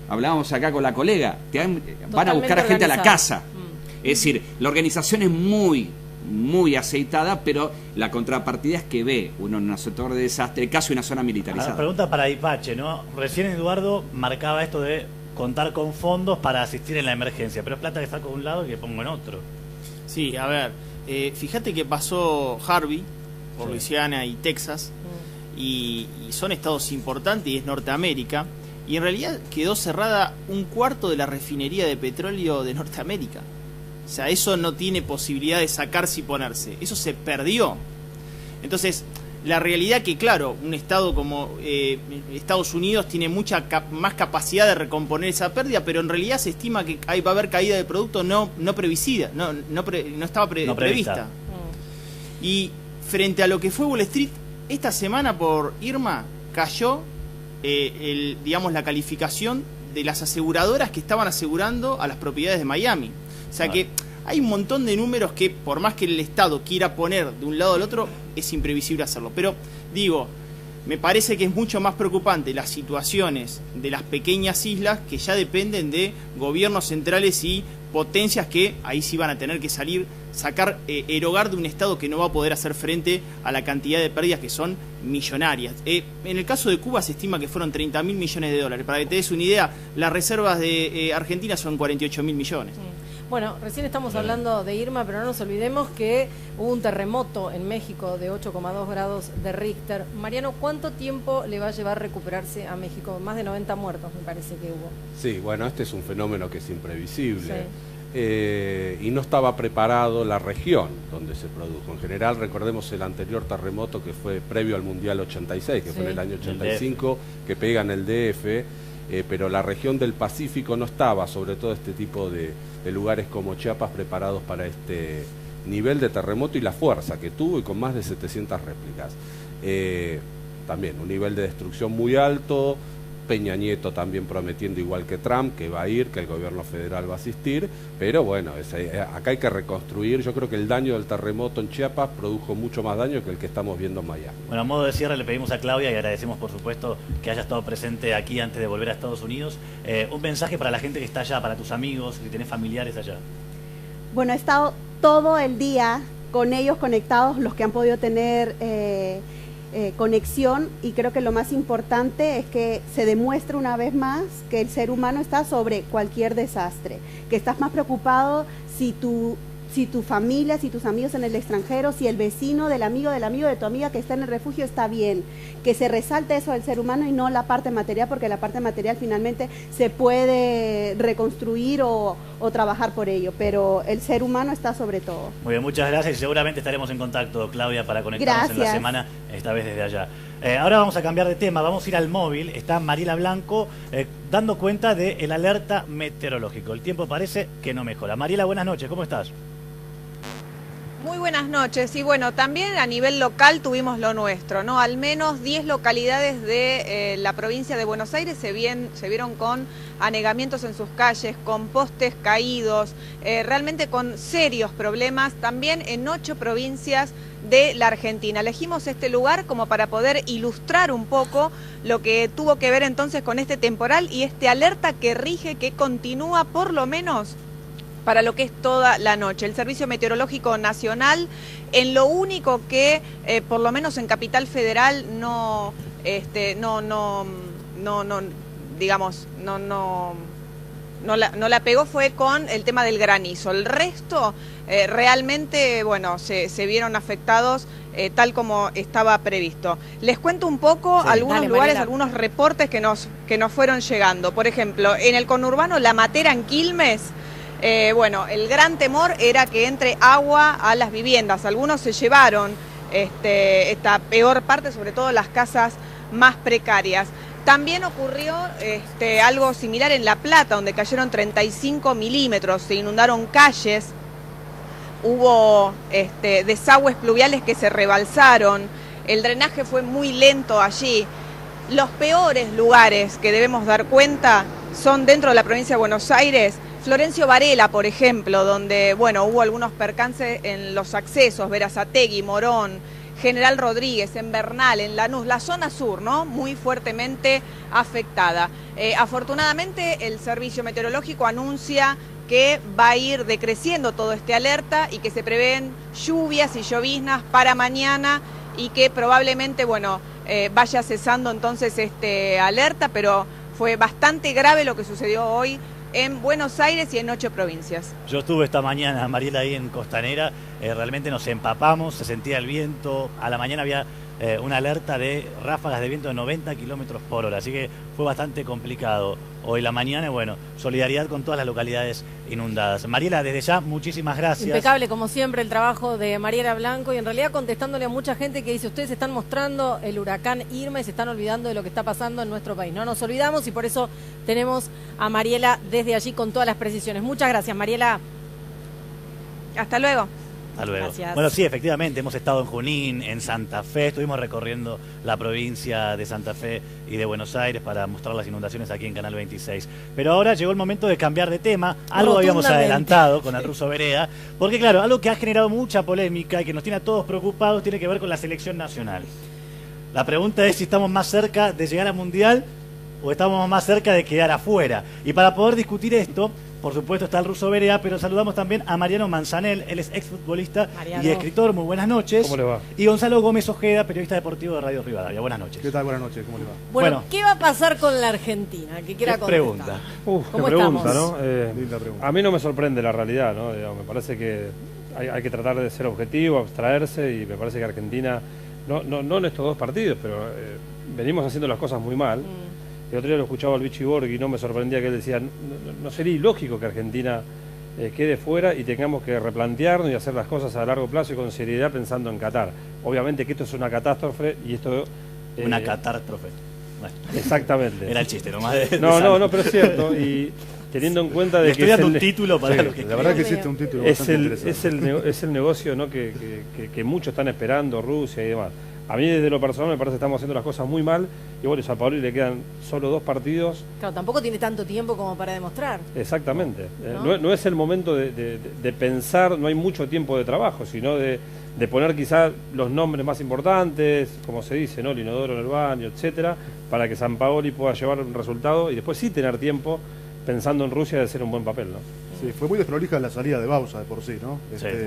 Hablábamos acá con la colega, van a buscar a gente a la casa. Es decir, la organización es muy aceitada, pero la contrapartida es que ve uno en un sector de desastre, casi una zona militarizada. Pregunta para Ipache, ¿no? Recién Eduardo marcaba esto de contar con fondos para asistir en la emergencia, pero es plata que saco de un lado y que pongo en otro. Sí, a ver, fíjate que pasó Harvey por Luisiana y Texas, y son estados importantes y es Norteamérica, y en realidad quedó cerrada un cuarto de la refinería de petróleo de Norteamérica. O sea, eso no tiene posibilidad de sacarse y ponerse, eso se perdió. Entonces, la realidad que, claro, un estado como Estados Unidos tiene mucha más capacidad de recomponer esa pérdida, pero en realidad se estima que va a haber caída de producto no estaba prevista. Y frente a lo que fue Wall Street, esta semana por Irma cayó digamos, la calificación de las aseguradoras que estaban asegurando a las propiedades de Miami. O sea que hay un montón de números que, por más que el Estado quiera poner de un lado al otro, es imprevisible hacerlo. Pero, digo, me parece que es mucho más preocupante las situaciones de las pequeñas islas que ya dependen de gobiernos centrales y potencias que ahí sí van a tener que erogar de un Estado que no va a poder hacer frente a la cantidad de pérdidas que son millonarias. En el caso de Cuba se estima que fueron 30.000 millones de dólares. Para que te des una idea, las reservas de Argentina son 48.000 millones. Bueno, recién estamos hablando de Irma, pero no nos olvidemos que hubo un terremoto en México de 8,2 grados de Richter. Mariano, ¿cuánto tiempo le va a llevar recuperarse a México? Más de 90 muertos, me parece que hubo. Sí, bueno, este es un fenómeno que es imprevisible. Sí. Y no estaba preparado la región donde se produjo. En general, recordemos el anterior terremoto que fue previo al Mundial 86, que fue en el año 85, que pega en el DF, pero la región del Pacífico no estaba, sobre todo este tipo de lugares como Chiapas, preparados para este nivel de terremoto y la fuerza que tuvo, y con más de 700 réplicas. También un nivel de destrucción muy alto. Peña Nieto también prometiendo, igual que Trump, que va a ir, que el gobierno federal va a asistir, pero bueno, acá hay que reconstruir. Yo creo que el daño del terremoto en Chiapas produjo mucho más daño que el que estamos viendo en Miami. Bueno, a modo de cierre le pedimos a Claudia, y agradecemos por supuesto que haya estado presente aquí antes de volver a Estados Unidos, un mensaje para la gente que está allá, para tus amigos, si tenés familiares allá. Bueno, he estado todo el día con ellos conectados, los que han podido tener conexión, y creo que lo más importante es que se demuestre una vez más que el ser humano está sobre cualquier desastre, que estás más preocupado si tu familia, si tus amigos en el extranjero, si el vecino del amigo de tu amiga que está en el refugio está bien, que se resalte eso del ser humano y no la parte material, porque la parte material finalmente se puede reconstruir o trabajar por ello, pero el ser humano está sobre todo. Muy bien, muchas gracias, y seguramente estaremos en contacto, Claudia, para conectarnos en la semana, esta vez desde allá. Ahora vamos a cambiar de tema, vamos a ir al móvil. Está Mariela Blanco dando cuenta del alerta meteorológico. El tiempo parece que no mejora. Mariela, buenas noches, ¿cómo estás? Muy buenas noches. Y bueno, también a nivel local tuvimos lo nuestro, ¿no? Al menos 10 localidades de la provincia de Buenos Aires se vieron con anegamientos en sus calles, con postes caídos, realmente con serios problemas, también en 8 provincias de la Argentina. Elegimos este lugar como para poder ilustrar un poco lo que tuvo que ver entonces con este temporal y este alerta que rige, que continúa por lo menos para lo que es toda la noche. El Servicio Meteorológico Nacional, en lo único que, por lo menos en Capital Federal, digamos, no la pegó fue con el tema del granizo. El resto realmente, bueno, se vieron afectados tal como estaba previsto. Les cuento un poco algunos lugares, algunos reportes que nos fueron llegando. Por ejemplo, en el conurbano La Matera, en Quilmes, bueno, el gran temor era que entre agua a las viviendas. Algunos se llevaron esta peor parte, sobre todo las casas más precarias. También ocurrió algo similar en La Plata, donde cayeron 35 milímetros, se inundaron calles, hubo desagües pluviales que se rebalsaron, el drenaje fue muy lento allí. Los peores lugares que debemos dar cuenta son dentro de la provincia de Buenos Aires. Florencio Varela, por ejemplo, donde bueno, hubo algunos percances en los accesos, Berazategui, Morón, General Rodríguez, en Bernal, en Lanús, la zona sur, ¿no? Muy fuertemente afectada. Afortunadamente, el Servicio Meteorológico anuncia que va a ir decreciendo todo este alerta y que se prevén lluvias y lloviznas para mañana y que probablemente, bueno, vaya cesando entonces alerta, pero fue bastante grave lo que sucedió hoy en Buenos Aires y en 8 provincias. Yo estuve esta mañana, Mariela, ahí en Costanera, realmente nos empapamos, se sentía el viento, a la mañana había una alerta de ráfagas de viento de 90 kilómetros por hora, así que fue bastante complicado hoy la mañana y bueno, solidaridad con todas las localidades inundadas. Mariela, desde ya, muchísimas gracias. Impecable, como siempre, el trabajo de Mariela Blanco y en realidad contestándole a mucha gente que dice, ustedes están mostrando el huracán Irma y se están olvidando de lo que está pasando en nuestro país. No nos olvidamos y por eso tenemos a Mariela desde allí con todas las precisiones. Muchas gracias, Mariela. Hasta luego. Hasta luego. Gracias. Bueno, sí, efectivamente, hemos estado en Junín, en Santa Fe, estuvimos recorriendo la provincia de Santa Fe y de Buenos Aires para mostrar las inundaciones aquí en Canal 26. Pero ahora llegó el momento de cambiar de tema, algo habíamos adelantado con el Ruso Berea, porque claro, algo que ha generado mucha polémica y que nos tiene a todos preocupados tiene que ver con la selección nacional. La pregunta es si estamos más cerca de llegar al Mundial o estamos más cerca de quedar afuera. Y para poder discutir esto, por supuesto está el Ruso Berea, pero saludamos también a Mariano Manzanel, él es exfutbolista y escritor. Muy buenas noches. ¿Cómo le va? Y Gonzalo Gómez Ojeda, periodista deportivo de Radio Rivadavia. Buenas noches. ¿Qué tal? Buenas noches. ¿Cómo le va? Bueno, ¿qué va a pasar con la Argentina? ¿Qué quiera contestar? Pregunta. ¿Cómo qué pregunta, estamos? ¿no? Linda pregunta. A mí no me sorprende la realidad, ¿no? Digamos, me parece que hay que tratar de ser objetivo, abstraerse, y me parece que Argentina, no en estos dos partidos, pero venimos haciendo las cosas muy mal. El otro día lo escuchaba al Vichy Borghi y no me sorprendía que él decía, no sería ilógico que Argentina quede fuera y tengamos que replantearnos y hacer las cosas a largo plazo y con seriedad pensando en Qatar. Obviamente que esto es una catástrofe y esto... una catástrofe. Bueno, exactamente. Era el chiste nomás de No, pero es cierto. Y teniendo en cuenta de estoy dando un título para los que la verdad que existe un título es el negocio, ¿no? que muchos están esperando, Rusia y demás. A mí desde lo personal me parece que estamos haciendo las cosas muy mal y bueno, a Sampaoli le quedan solo 2 partidos. Claro, tampoco tiene tanto tiempo como para demostrar. Exactamente. No es el momento de pensar, no hay mucho tiempo de trabajo, sino de poner quizás los nombres más importantes, como se dice, ¿no? El inodoro en el baño, etcétera, para que Sampaoli pueda llevar un resultado y después sí tener tiempo pensando en Rusia de hacer un buen papel, ¿no? Sí, fue muy desprolija la salida de Bausa de por sí, ¿no?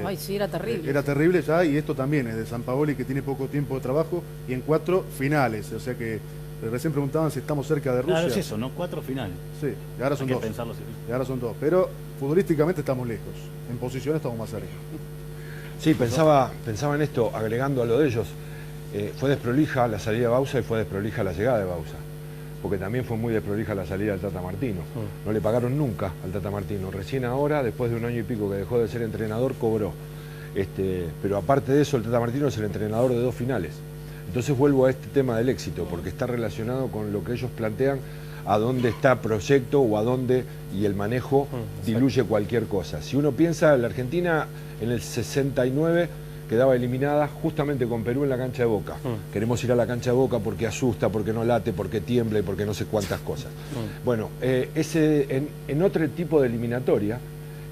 Ay, sí, era terrible. Era terrible ya, y esto también es de Sampaoli, que tiene poco tiempo de trabajo y en 4 finales, o sea que recién preguntaban si estamos cerca de Rusia. Claro, es eso, ¿no? 4 finales. Sí, y ahora son 2. Y ahora son 2, pero futbolísticamente estamos lejos, en posición estamos más cerca. Sí, pensaba en esto, agregando a lo de ellos, fue desprolija la salida de Bausa y fue desprolija la llegada de Bausa, porque también fue muy desprolija la salida del Tata Martino. No le pagaron nunca al Tata Martino. Recién ahora, después de 1 año y pico que dejó de ser entrenador, cobró. Pero aparte de eso, el Tata Martino es el entrenador de 2 finales. Entonces vuelvo a este tema del éxito, porque está relacionado con lo que ellos plantean, a dónde está proyecto o a dónde, y el manejo diluye cualquier cosa. Si uno piensa, la Argentina en el 69... quedaba eliminada justamente con Perú en la cancha de Boca. Queremos ir a la cancha de Boca porque asusta, porque no late, porque tiembla y porque no sé cuántas cosas. Bueno, en otro tipo de eliminatoria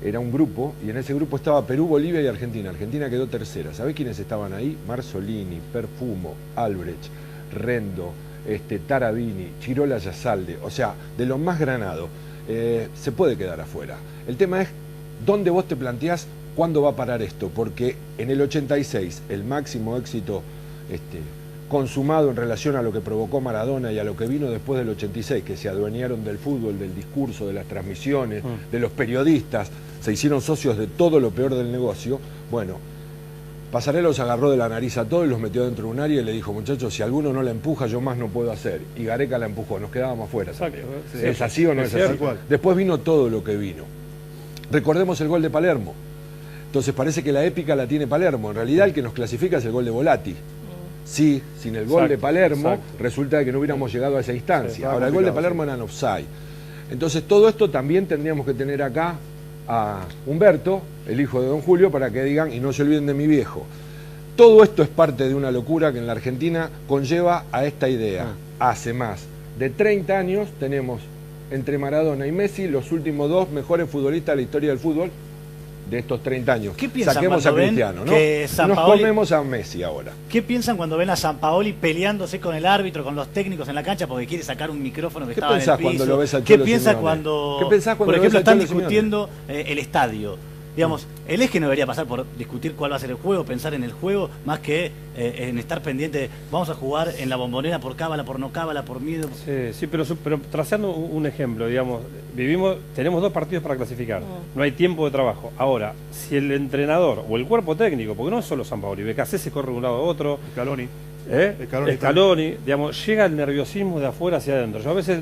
era un grupo, y en ese grupo estaba Perú, Bolivia y Argentina. Argentina quedó tercera. ¿Sabés quiénes estaban ahí? Marzolini, Perfumo, Albrecht, Rendo, Tarabini, Chirola Yazalde. O sea, de lo más granado. Se puede quedar afuera. El tema es dónde vos te planteás ¿cuándo va a parar esto? Porque en el 86, el máximo éxito consumado en relación a lo que provocó Maradona y a lo que vino después del 86, que se adueñaron del fútbol, del discurso, de las transmisiones, de los periodistas, se hicieron socios de todo lo peor del negocio. Bueno, Pasarela los agarró de la nariz a todos y los metió dentro de un área y le dijo, muchachos, si alguno no la empuja, yo más no puedo hacer. Y Gareca la empujó, nos quedábamos afuera. ¿Es así o no es así? Después vino todo lo que vino. Recordemos el gol de Palermo. Entonces parece que la épica la tiene Palermo. En realidad el que nos clasifica es el gol de Volati. Sí, sin el gol de Palermo resulta que no hubiéramos llegado a esa instancia. Ahora, el gol de Palermo era en offside. Entonces todo esto también tendríamos que tener acá a Humberto, el hijo de don Julio, para que digan, y no se olviden de mi viejo. Todo esto es parte de una locura que en la Argentina conlleva a esta idea. Hace más de 30 años tenemos entre Maradona y Messi los últimos dos mejores futbolistas de la historia del fútbol de estos 30 años. ¿Qué piensan Saquemos a cuando Cristiano, ven ¿no? que Nos Sampaoli... comemos a Messi ahora. ¿Qué piensan cuando ven a Sampaoli peleándose con el árbitro, con los técnicos en la cancha porque quiere sacar un micrófono que estaba en el piso? ¿Qué pensás cuando lo ves al ¿Qué Cholo piensa Simeone? cuando, ¿Qué pensás cuando por lo ves ejemplo, al están Cholo discutiendo el estadio? Digamos, el eje no debería pasar por discutir cuál va a ser el juego, pensar en el juego, más que en estar pendiente de, vamos a jugar en la Bombonera por cábala, por no cábala, por miedo. Sí, pero trazando un ejemplo, digamos, tenemos 2 partidos para clasificar, no hay tiempo de trabajo. Ahora, si el entrenador o el cuerpo técnico, porque no es solo Sampaoli, BKC se corre de un lado a otro, Scaloni, digamos, llega el nerviosismo de afuera hacia adentro. Yo a veces,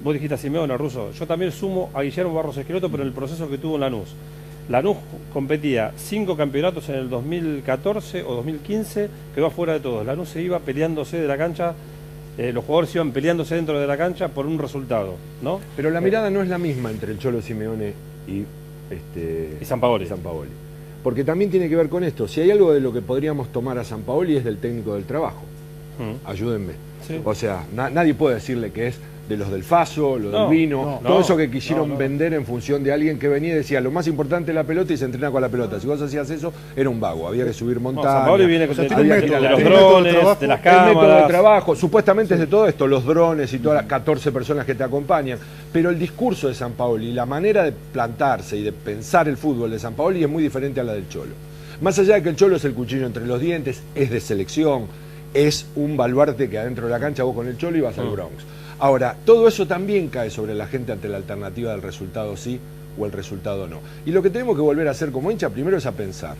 vos dijiste a Simeone, Russo, yo también sumo a Guillermo Barros Esqueloto, pero en el proceso que tuvo en Lanús. Lanús competía 5 campeonatos en el 2014 o 2015, quedó afuera de todos. Lanús se iba peleándose de la cancha, los jugadores iban peleándose dentro de la cancha por un resultado, ¿no? Pero la mirada no es la misma entre el Cholo Simeone y Sampaoli. Porque también tiene que ver con esto. Si hay algo de lo que podríamos tomar a Sampaoli es del técnico del trabajo. Ayúdenme. Sí. O sea, nadie puede decirle que es de los del Faso, lo del vino, todo eso que quisieron vender en función de alguien que venía y decía lo más importante es la pelota y se entrena con la pelota. Si vos hacías eso, era un vago, había que subir montañas. Sampaoli viene con de los drones, de las cámaras. El método de trabajo, supuestamente es de todo esto, los drones y todas las 14 personas que te acompañan. Pero el discurso de Sampaoli, la manera de plantarse y de pensar el fútbol de Sampaoli es muy diferente a la del Cholo. Más allá de que el Cholo es el cuchillo entre los dientes, es de selección, es un baluarte que adentro de la cancha vos con el Cholo ibas al Bronx. Ahora, todo eso también cae sobre la gente ante la alternativa del resultado sí o el resultado no. Y lo que tenemos que volver a hacer como hincha primero es a pensar.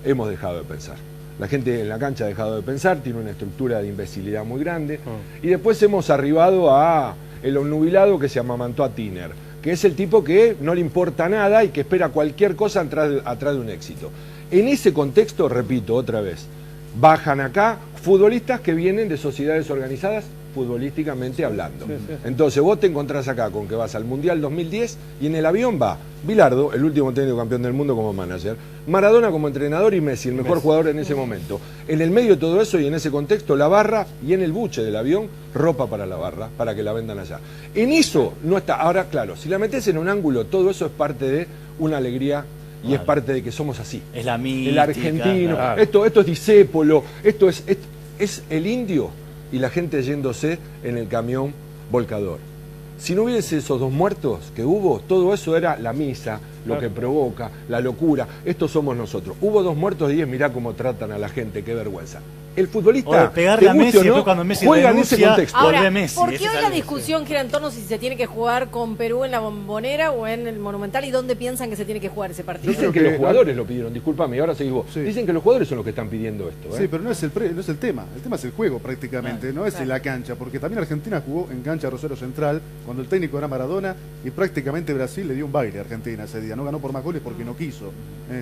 Hemos dejado de pensar. La gente en la cancha ha dejado de pensar, tiene una estructura de imbecilidad muy grande. Y después hemos arribado a el obnubilado que se amamantó a Tiner, que es el tipo que no le importa nada y que espera cualquier cosa atrás de un éxito. En ese contexto, repito otra vez, bajan acá futbolistas que vienen de sociedades organizadas futbolísticamente hablando. Entonces vos te encontrás acá con que vas al Mundial 2010 y en el avión va Bilardo, el último técnico campeón del mundo como manager, Maradona como entrenador y Messi, el mejor jugador en ese momento. En el medio de todo eso y en ese contexto la barra y en el buche del avión ropa para la barra, para que la vendan allá. En eso no está. Ahora claro, si la metés en un ángulo, todo eso es parte de una alegría y es parte de que somos así. Es la mística, el argentino, esto es discépolo, esto es el indio y la gente yéndose en el camión volcador. Si no hubiese esos 2 muertos que hubo, todo eso era la misa, lo que provoca, la locura. Estos somos nosotros. Hubo 2 muertos y mirá cómo tratan a la gente, qué vergüenza. El futbolista, pegarle a Messi, ¿no? Cuando Messi juega en ese contexto. Ahora, Messi, ¿por qué hoy la discusión gira en torno si se tiene que jugar con Perú en la Bombonera o en el Monumental y dónde piensan que se tiene que jugar ese partido? Dicen que los jugadores lo pidieron, discúlpame, ahora seguís vos. Dicen que los jugadores son los que están pidiendo esto. Sí, pero no es el tema es el juego prácticamente, no es la cancha, porque también Argentina jugó en cancha Rosario Central cuando el técnico era Maradona y prácticamente Brasil le dio un baile a Argentina ese día, no ganó por más goles porque no quiso,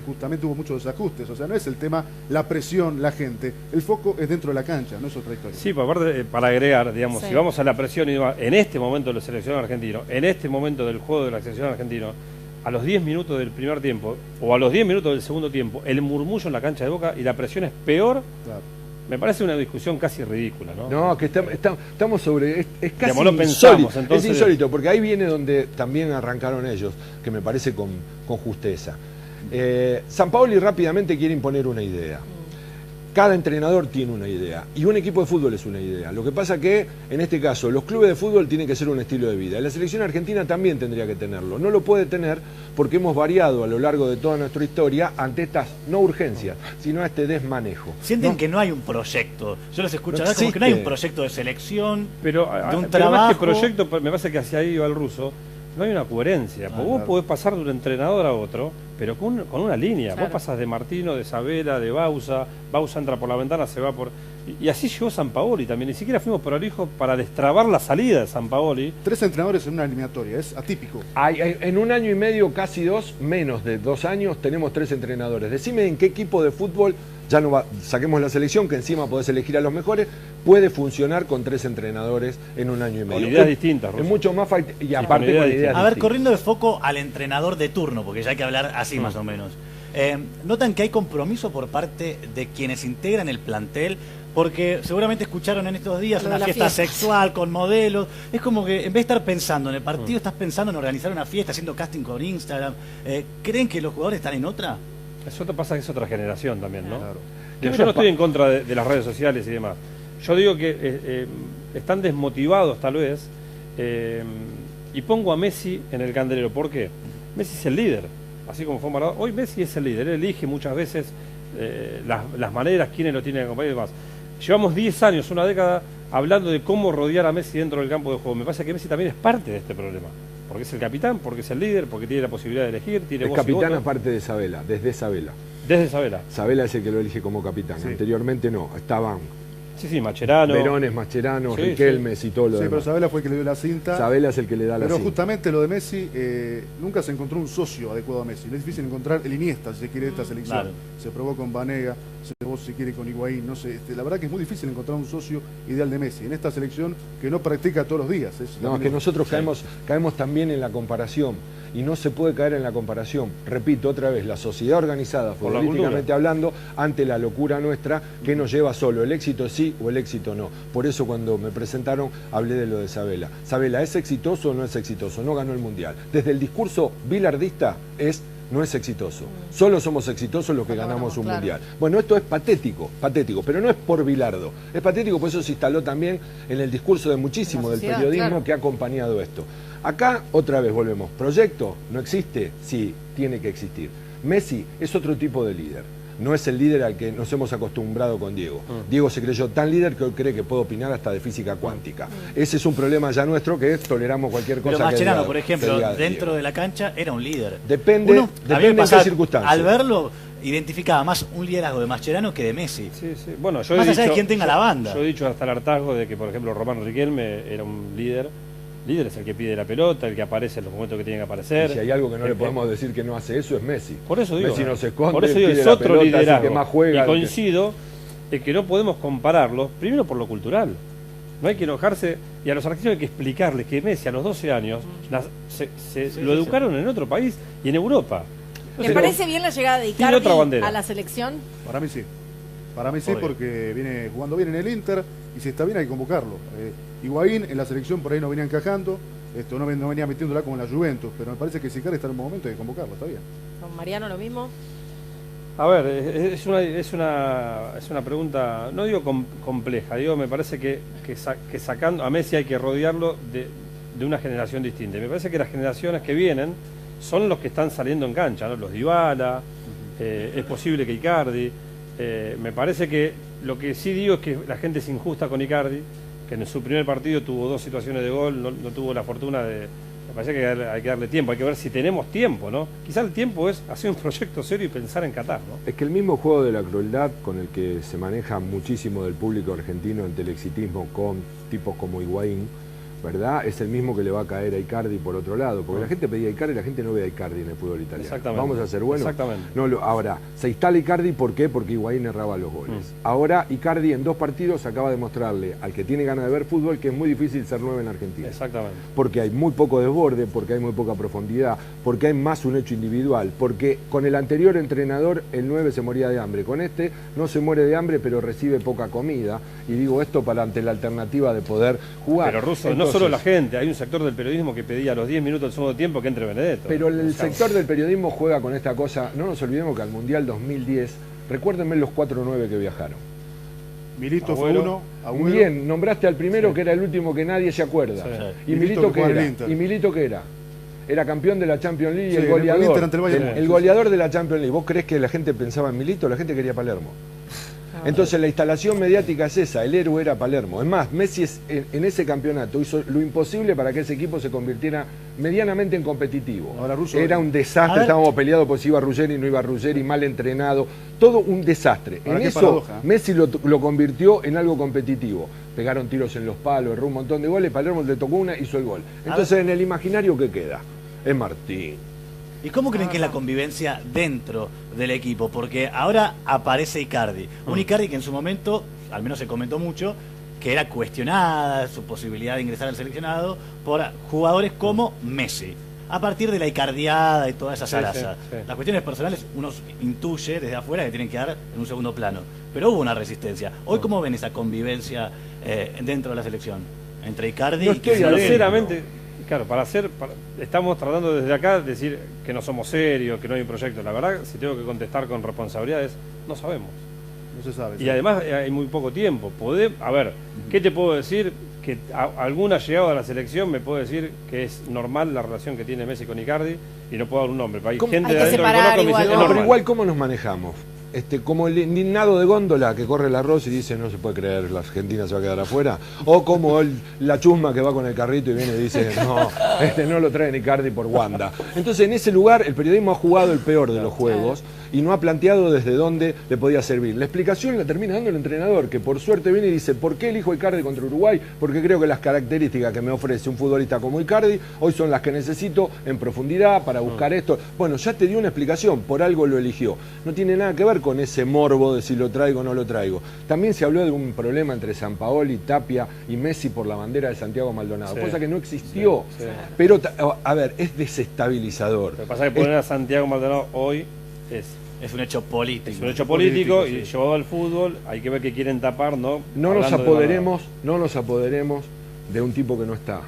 justamente hubo muchos desajustes, o sea, no es el tema la presión, la gente, el foco es dentro de la cancha, no es otra historia. Sí, aparte, para agregar, digamos, si vamos a la presión y en este momento de la selección argentina, en este momento del juego de la selección argentina, a los 10 minutos del primer tiempo o a los 10 minutos del segundo tiempo, el murmullo en la cancha de Boca y la presión es peor. Claro. Me parece una discusión casi ridícula, ¿no? No, que estamos sobre... Es casi digamos, lo pensamos, entonces... Es insólito, porque ahí viene donde también arrancaron ellos, que me parece con justeza. Sampaoli rápidamente quiere imponer una idea. Cada entrenador tiene una idea y un equipo de fútbol es una idea. Lo que pasa que, en este caso, los clubes de fútbol tienen que ser un estilo de vida. La selección argentina también tendría que tenerlo. No lo puede tener porque hemos variado a lo largo de toda nuestra historia ante estas, no urgencias, sino a este desmanejo. Sienten que no hay un proyecto. Yo los escucho hablar como que no hay un proyecto de selección, pero de un pero trabajo. más que proyecto, me parece que hacia ahí va el ruso. No hay una coherencia. Porque vos podés pasar de un entrenador a otro, pero con una línea. Claro. Vos pasás de Martino, de Sabela, de Bausa entra por la ventana, se va por... Y así llegó Sampaoli también. Ni siquiera fuimos prolijos para destrabar la salida de Sampaoli. 3 entrenadores en una eliminatoria, es atípico. En un año y medio, casi 2, menos de 2 años, tenemos 3 entrenadores. Decime en qué equipo de fútbol, ya no va, saquemos la selección, que encima podés elegir a los mejores, puede funcionar con 3 entrenadores en un año y medio. Con ideas distintas, Es mucho más y aparte con ideas distintas. A ver, corriendo de foco al entrenador de turno, porque ya hay que hablar así más o menos. ¿Notan que hay compromiso por parte de quienes integran el plantel? Porque seguramente escucharon en estos días una fiesta sexual con modelos. Es como que en vez de estar pensando en el partido, estás pensando en organizar una fiesta, haciendo casting con Instagram. ¿Creen que los jugadores están en otra? Eso te pasa que es otra generación también, ¿no? Claro. Yo no estoy en contra de las redes sociales y demás. Yo digo que están desmotivados tal vez, y pongo a Messi en el candelero. ¿Por qué? Messi es el líder, así como fue Maradona. Hoy Messi es el líder, él elige muchas veces las maneras, quiénes lo tienen que acompañar y demás. Llevamos 10 años, una década, hablando de cómo rodear a Messi dentro del campo de juego. Me parece que Messi también es parte de este problema. Porque es el capitán, porque es el líder, porque tiene la posibilidad de elegir, tiene voz y capitán voto. aparte de Sabela, desde Sabela. Desde Sabela. Sabela es el que lo elige como capitán. Sí. Anteriormente no, estaban Sí, Mascherano. Verones, Mascherano, Sí, Riquelmes y todo lo Sí, demás. pero Sabela fue el que le dio la cinta. Sabela es el que le da la Pero cinta. justamente lo de Messi, nunca se encontró un socio adecuado a Messi. Es difícil encontrar el Iniesta, si se quiere, de esta selección. Claro. Se probó con Banega, se probó, si quiere, con Higuaín. No sé, la verdad que es muy difícil encontrar un socio ideal de Messi en esta selección que no practica todos los días. No, es que nosotros caemos también en la comparación. Y no se puede caer en la comparación. Repito otra vez, la sociedad organizada, Por la futbolísticamente hablando, ante la locura nuestra, que nos lleva solo el éxito sí o el éxito no. Por eso cuando me presentaron hablé de lo de Sabela. Sabela, ¿es exitoso o no es exitoso? No ganó el Mundial. Desde el discurso bilardista no es exitoso. Solo somos exitosos los que ganamos un Mundial. Bueno, esto es patético, pero no es por Bilardo. Es patético, por eso se instaló también en el discurso de muchísimo del periodismo que ha acompañado esto. Acá, otra vez volvemos. ¿Proyecto no existe? Sí, tiene que existir. Messi es otro tipo de líder. No es el líder al que nos hemos acostumbrado con Diego. Diego se creyó tan líder que hoy cree que puede opinar hasta de física cuántica. Ese es un problema ya nuestro, que toleramos cualquier cosa. Pero Mascherano, por ejemplo, diga dentro Diego. de la cancha era un líder. Depende en qué circunstancias. Al verlo, identificaba más un liderazgo de Mascherano que de Messi. Sí, sí. Bueno, yo más he allá dicho, de quién tenga la banda. Yo he dicho hasta el hartazgo de que, por ejemplo, Román Riquelme era un líder. Líder es el que pide la pelota, el que aparece en los momentos que tiene que aparecer. Y si hay algo que no le podemos decir que no hace eso, es Messi. Por eso digo. Messi no se esconde, por eso digo, pide es la otro pelota, liderazgo. es el que más juega. Y coincido en que no podemos compararlos, primero por lo cultural. No hay que enojarse, y a los argentinos hay que explicarles que Messi a los 12 años lo educaron en otro país y en Europa. ¿Me parece bien la llegada de Icardi a la selección? Para mí sí. Para mí sí, porque viene jugando bien en el Inter y si está bien hay que convocarlo. Higuaín en la selección por ahí no venía encajando, no venía metiéndola como en la Juventus, pero me parece que si Icardi está en un momento hay que convocarlo, está bien. ¿Con Mariano lo mismo? A ver, es una pregunta, no digo compleja, digo, me parece que sacando a Messi hay que rodearlo de una generación distinta. Me parece que las generaciones que vienen son los que están saliendo en cancha, ¿no? Los Dybala, es posible que Icardi. Me parece que lo que sí digo es que la gente es injusta con Icardi, que en su primer partido tuvo 2 situaciones de gol, no tuvo la fortuna de... Me parece que hay que darle tiempo, hay que ver si tenemos tiempo, ¿no? Quizá el tiempo es hacer un proyecto serio y pensar en Qatar, ¿no? Es que el mismo juego de la crueldad con el que se maneja muchísimo del público argentino en telexitismo con tipos como Higuaín, ¿verdad? Es el mismo que le va a caer a Icardi por otro lado, porque la gente pedía a Icardi y la gente no ve a Icardi en el fútbol italiano. Exactamente. Vamos a ser buenos. Exactamente. No, ahora, se instala Icardi, ¿por qué? Porque Higuaín erraba los goles. Ahora Icardi en 2 partidos acaba de mostrarle al que tiene ganas de ver fútbol que es muy difícil ser 9 en Argentina. Exactamente. Porque hay muy poco desborde, porque hay muy poca profundidad, porque hay más un hecho individual, porque con el anterior entrenador el 9 se moría de hambre, con este no se muere de hambre pero recibe poca comida, y digo esto para ante la alternativa de poder jugar. Pero Russo, entonces, no solo la gente, hay un sector del periodismo que pedía a los 10 minutos del segundo tiempo que entre Benedetto. Pero el sector del periodismo juega con esta cosa, no nos olvidemos que al Mundial 2010 Recuérdenme los 4-9 que viajaron. Milito fue uno, Agüero. Bien, nombraste al primero, que era el último que nadie se acuerda. Sí. ¿Y Milito qué era? Inter. ¿Y Milito qué era? Era campeón de la Champions League y Sí, el goleador. Inter ante el Bayern Múnich. El goleador de la Champions League. ¿Vos creés que la gente pensaba en Milito? La gente quería Palermo. Entonces la instalación mediática es esa, el héroe era Palermo. Es más, Messi en ese campeonato hizo lo imposible para que ese equipo se convirtiera medianamente en competitivo. Era un desastre, estábamos peleados por si iba Ruggeri, no iba Ruggeri, mal entrenado, todo un desastre. Ahora, en qué eso paradoja. Messi lo convirtió en algo competitivo. Pegaron tiros en los palos, erró un montón de goles, Palermo le tocó una, hizo el gol. Entonces en el imaginario, ¿qué queda? Es Martín. ¿Y cómo creen que es la convivencia dentro del equipo? Porque ahora aparece Icardi. Un Icardi que en su momento, al menos se comentó mucho, que era cuestionada su posibilidad de ingresar al seleccionado por jugadores como Messi. A partir de la icardiada y toda esa zaraza. sí. Las cuestiones personales uno intuye desde afuera que tienen que dar en un segundo plano. Pero hubo una resistencia. Hoy, ¿cómo ven esa convivencia dentro de la selección? Entre Icardi No y estoy, Cristiano. sinceramente, claro, estamos tratando desde acá de decir que no somos serios, que no hay un proyecto. La verdad, si tengo que contestar con responsabilidades, no sabemos. No se sabe. Y además hay muy poco tiempo. A ver, ¿qué te puedo decir? Que alguna llegado a la selección me puede decir que es normal la relación que tiene Messi con Icardi y no puedo dar un nombre. Hay gente de adentro que conozco que me dice, es No, pero normal. igual, ¿cómo nos manejamos? Como el indignado de góndola que corre el arroz y dice no se puede creer, la Argentina se va a quedar afuera, o como la chusma que va con el carrito y viene y dice no lo traen Icardi por Wanda. Entonces en ese lugar el periodismo ha jugado el peor de los juegos y no ha planteado desde dónde le podía servir. La explicación la termina dando el entrenador, que por suerte viene y dice ¿por qué elijo Icardi contra Uruguay? Porque creo que las características que me ofrece un futbolista como Icardi hoy son las que necesito en profundidad para buscar esto. Bueno, ya te dio una explicación, por algo lo eligió. No tiene nada que ver con ese morbo de si lo traigo o no lo traigo. También se habló de un problema entre Sampaoli, Tapia y Messi por la bandera de Santiago Maldonado, cosa que no existió. Pero, a ver, es desestabilizador. Lo que pasa es que poner a Santiago Maldonado hoy es un hecho político. Es un hecho político y llevado al fútbol, hay que ver qué quieren tapar, ¿no? No nos apoderemos de un tipo que no está.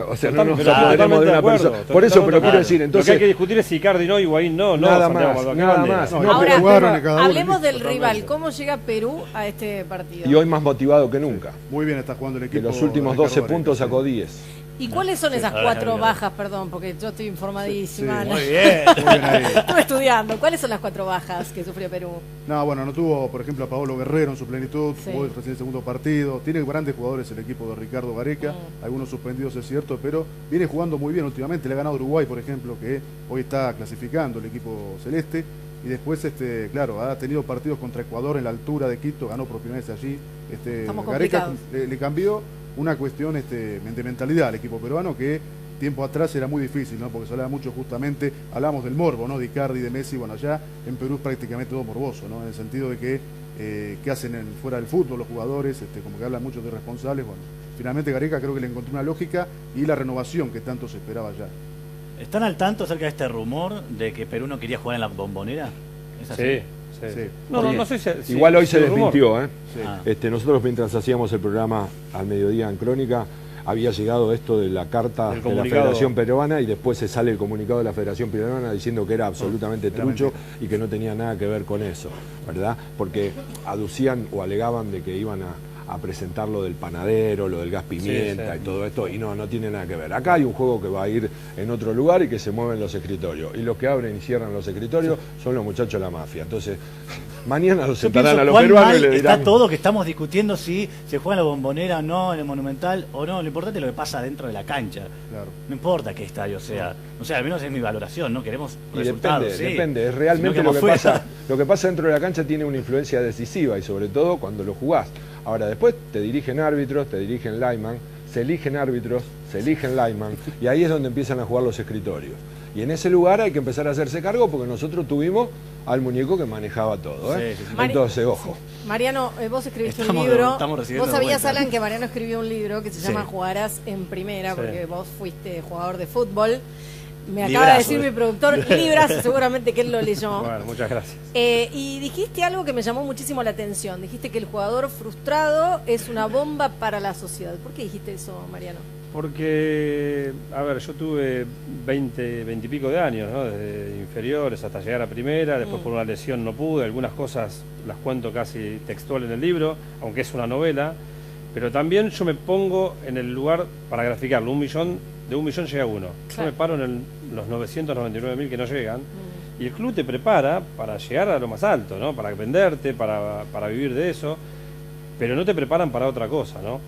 O sea, no nos apoderemos de una persona. Por eso, pero quiero decir, entonces. Lo que hay que discutir es si Icardi no, Higuaín no, nada más. Ahora, hablemos del rival. ¿Cómo llega Perú a este partido? Y hoy más motivado que nunca. Muy bien está jugando el equipo. Que los últimos 12 puntos sacó 10. ¿Y cuáles son esas 4 bajas? Perdón, porque yo estoy informadísima. Sí. Muy bien. Muy bien ahí. Estuve estudiando. ¿Cuáles son las 4 bajas que sufrió Perú? No, bueno, no tuvo, por ejemplo, a Paolo Guerrero en su plenitud, Sí. jugó recién el segundo partido. Tiene grandes jugadores el equipo de Ricardo Gareca, algunos suspendidos es cierto, pero viene jugando muy bien últimamente. Le ha ganado a Uruguay, por ejemplo, que hoy está clasificando el equipo celeste. Y después, claro, ha tenido partidos contra Ecuador en la altura de Quito, ganó por primera vez allí. Estamos Gareca complicados. le cambió una cuestión de mentalidad al equipo peruano que tiempo atrás era muy difícil, ¿no? Porque se hablaba mucho justamente, hablamos del morbo, ¿no? De Icardi, de Messi, bueno, allá en Perú es prácticamente todo morboso, ¿no? En el sentido de que qué hacen fuera del fútbol los jugadores, como que hablan mucho de responsables, bueno, finalmente Gareca creo que le encontró una lógica y la renovación que tanto se esperaba ya. ¿Están al tanto acerca de este rumor de que Perú no quería jugar en la Bombonera? ¿Es así? Sí. No sé si igual hoy se rumor. desmintió, ¿eh? Sí. Nosotros mientras hacíamos el programa al mediodía en Crónica, había llegado esto de la carta de la Federación Peruana y después se sale el comunicado de la Federación Peruana diciendo que era absolutamente trucho y que no tenía nada que ver con eso, ¿verdad? Porque aducían o alegaban de que iban a presentar lo del panadero, lo del gas pimienta y todo esto, y no tiene nada que ver. Acá hay un juego que va a ir en otro lugar y que se mueven los escritorios. Y los que abren y cierran los escritorios son los muchachos de la mafia. Entonces, mañana los sentarán a los peruanos y le dirán... Está todo que estamos discutiendo si se juega en la Bombonera o no, en el Monumental o no. Lo importante es lo que pasa dentro de la cancha. Claro. No importa qué estadio sea. O sea, al menos es mi valoración, ¿no? Queremos resultados. Depende. Es realmente lo que pasa dentro de la cancha tiene una influencia decisiva y sobre todo cuando lo jugás. Ahora, después te dirigen árbitros, te dirigen lineman, se eligen árbitros, se eligen lineman, y ahí es donde empiezan a jugar los escritorios. Y en ese lugar hay que empezar a hacerse cargo porque nosotros tuvimos al muñeco que manejaba todo, ¿eh? Sí. Entonces, ojo. Mariano, vos escribiste un libro. Vos sabías, vuelta. Alan, que Mariano escribió un libro que se llama Jugarás en Primera, porque vos fuiste jugador de fútbol. Me acaba de decir mi productor, librazo, seguramente que él lo leyó. Bueno, muchas gracias. Y dijiste algo que me llamó muchísimo la atención. Dijiste que el jugador frustrado es una bomba para la sociedad. ¿Por qué dijiste eso, Mariano? Porque, a ver, yo tuve 20 y pico de años, ¿no? Desde inferiores hasta llegar a primera, después por una lesión no pude, algunas cosas las cuento casi textual en el libro, aunque es una novela, pero también yo me pongo en el lugar para graficarlo, de 1 millón llega uno. Claro. Yo me paro en los 999.000 que no llegan, y el club te prepara para llegar a lo más alto, ¿no? Para venderte, para vivir de eso, pero no te preparan para otra cosa, ¿no?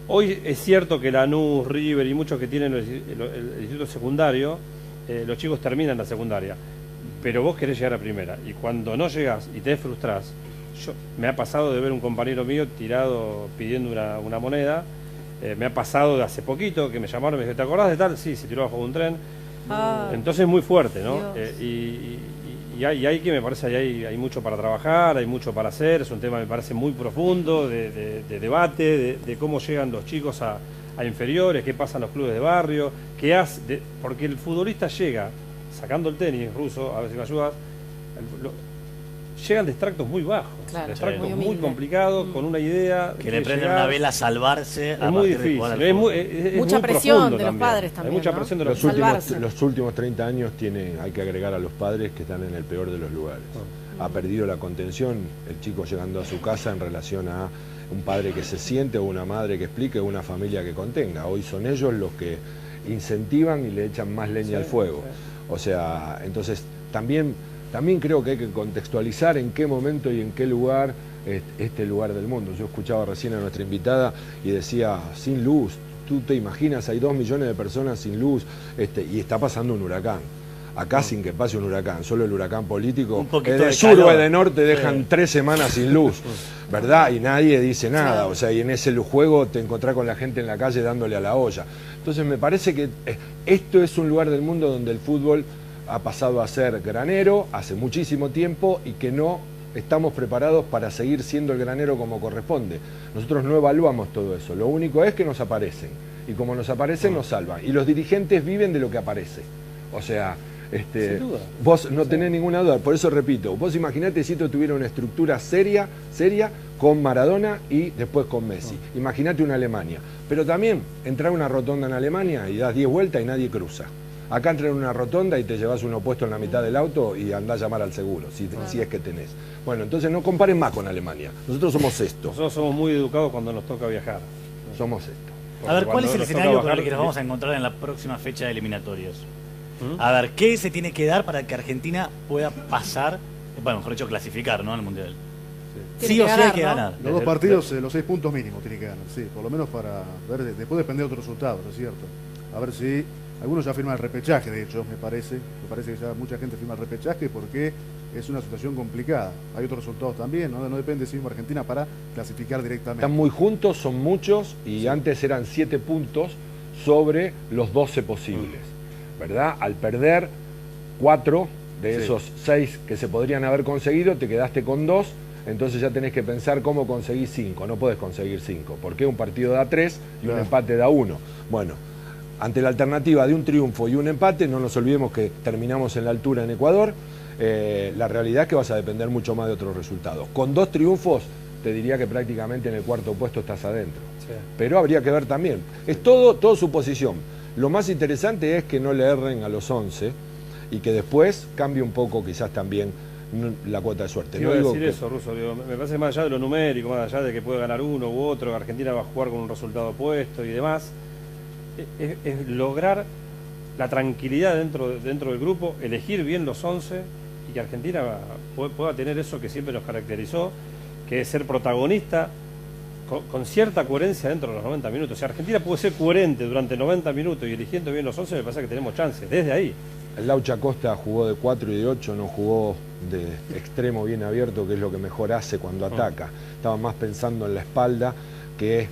Hoy es cierto que Lanús, River y muchos que tienen el instituto secundario, los chicos terminan la secundaria, pero vos querés llegar a primera, y cuando no llegás y te frustrás, me ha pasado de ver un compañero mío tirado pidiendo una moneda, me ha pasado de hace poquito que me llamaron y me dijeron, ¿te acordás de tal? Sí, se tiró bajo un tren. Entonces es muy fuerte, ¿no? Y hay que, me parece, hay mucho para trabajar, hay mucho para hacer, es un tema, me parece, muy profundo, de debate, de cómo llegan los chicos a inferiores, qué pasa en los clubes de barrio, porque el futbolista llega, sacando el tenis ruso, a ver si me ayudas, llegan de extractos muy bajos, claro, de extractos muy complicados, con una idea que le prenden una vela a salvarse. Es muy difícil, es mucha muy presión de los también. padres también. Hay mucha presión de los padres. Los últimos 30 años hay que agregar a los padres que están en el peor de los lugares. Ha perdido la contención el chico llegando a su casa en relación a un padre que se siente, o una madre que explique, o una familia que contenga. Hoy son ellos los que incentivan y le echan más leña al fuego. O sea, entonces también creo que hay que contextualizar en qué momento y en qué lugar este lugar del mundo. Yo escuchaba recién a nuestra invitada y decía, sin luz, tú te imaginas, hay 2 millones de personas sin luz, y está pasando un huracán. Acá sin que pase un huracán, solo el huracán político, de sur o de norte dejan 3 semanas sin luz, ¿verdad? Y nadie dice nada, o sea, y en ese juego te encontrás con la gente en la calle dándole a la olla. Entonces me parece que esto es un lugar del mundo donde el fútbol ha pasado a ser granero hace muchísimo tiempo y que no estamos preparados para seguir siendo el granero como corresponde. Nosotros no evaluamos todo eso, lo único es que nos aparecen, y como nos aparecen nos salvan, y los dirigentes viven de lo que aparece. O sea, vos no tenés ninguna duda, por eso repito, vos imaginate si esto tuviera una estructura seria con Maradona y después con Messi. Imaginate una Alemania, pero también entrar a una rotonda en Alemania y das 10 vueltas y nadie cruza. Acá entras en una rotonda y te llevas uno puesto en la mitad del auto y andás a llamar al seguro, si es que tenés. Bueno, entonces no comparen más con Alemania. Nosotros somos esto. Nosotros somos muy educados cuando nos toca viajar. Somos esto. Porque a ver, ¿cuál es el escenario con el que nos vamos a encontrar en la próxima fecha de eliminatorios? A ver, ¿qué se tiene que dar para que Argentina pueda pasar, bueno, mejor dicho, clasificar, ¿no?, al Mundial? Sí o sí hay que ganar. Los 2 partidos, los 6 puntos mínimos tiene que ganar, sí, por lo menos para ver, después depende de otros resultados, ¿no es cierto? A ver si algunos ya firman el repechaje, de hecho, me parece que ya mucha gente firma el repechaje porque es una situación complicada. Hay otros resultados también, no depende si mismo Argentina para clasificar directamente. Están muy juntos, son muchos, y antes eran 7 puntos sobre los 12 posibles, ¿verdad? Al perder 4 de esos 6 que se podrían haber conseguido, te quedaste con 2, entonces ya tenés que pensar cómo conseguir 5, no podés conseguir 5, porque un partido da 3 y un empate da 1. Bueno, ante la alternativa de un triunfo y un empate, no nos olvidemos que terminamos en la altura en Ecuador, la realidad es que vas a depender mucho más de otros resultados. Con 2 triunfos, te diría que prácticamente en el 4.º puesto estás adentro. Sí. Pero habría que ver también. Es todo suposición. Lo más interesante es que no le erren a los 11 y que después cambie un poco quizás también la cuota de suerte. No digo decir eso, Russo, me parece más allá de lo numérico, más allá de que puede ganar uno u otro, que Argentina va a jugar con un resultado opuesto y demás, es lograr la tranquilidad dentro del grupo, elegir bien los 11 y que Argentina pueda tener eso que siempre nos caracterizó, que es ser protagonista con cierta coherencia dentro de los 90 minutos. Si Argentina puede ser coherente durante 90 minutos y eligiendo bien los 11, me parece que tenemos chances, desde ahí. El Laucha Costa jugó de 4 y de 8, no jugó de extremo bien abierto, que es lo que mejor hace cuando ataca. Estaba más pensando en la espalda que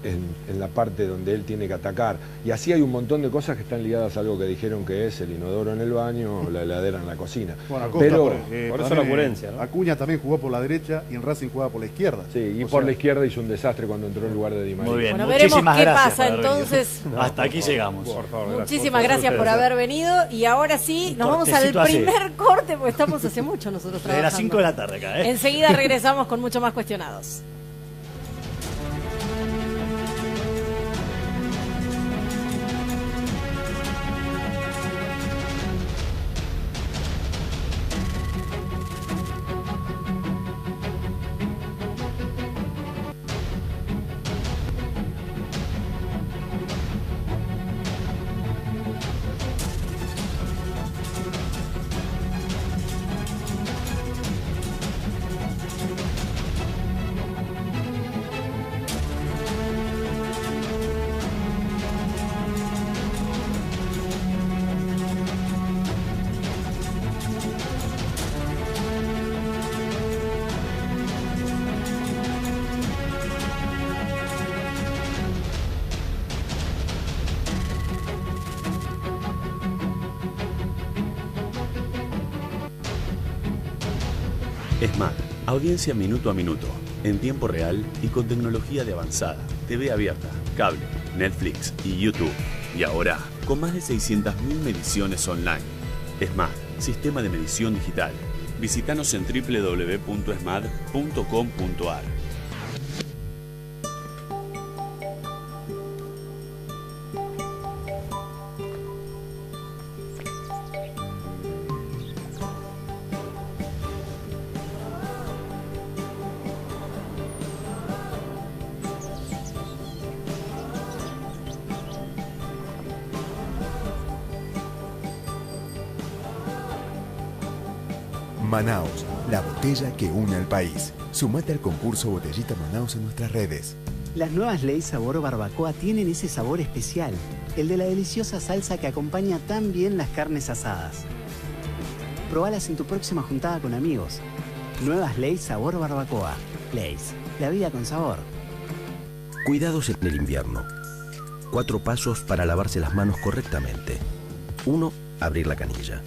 en la parte donde él tiene que atacar. Y así hay un montón de cosas que están ligadas a algo que dijeron que es el inodoro en el baño o la heladera en la cocina. Bueno, Acosta, pero por eso la coherencia, ¿no? Acuña también jugó por la derecha y en Racing jugaba por la izquierda. Sí, y por la izquierda hizo un desastre cuando entró en lugar de Di María. Muy bien, bueno, veremos qué pasa por entonces. Hasta aquí llegamos. Por favor, muchísimas gracias por haber venido y ahora sí, nos vamos al primer corte porque estamos hace mucho nosotros trabajando. Desde las 5 de la tarde acá, Enseguida regresamos con mucho más cuestionados. ESMAD, audiencia minuto a minuto, en tiempo real y con tecnología de avanzada, TV abierta, cable, Netflix y YouTube. Y ahora, con más de 600.000 mediciones online. ESMAD, sistema de medición digital. Visítanos en www.esmad.com.ar. Manaus, la botella que une al país. Sumate al concurso Botellita Manaus en nuestras redes. Las nuevas Lay's sabor barbacoa tienen ese sabor especial, el de la deliciosa salsa que acompaña tan bien las carnes asadas. Probalas en tu próxima juntada con amigos. Nuevas Lay's sabor barbacoa. Lay's, la vida con sabor. Cuidados en el invierno. 4 pasos para lavarse las manos correctamente. 1. Abrir la canilla.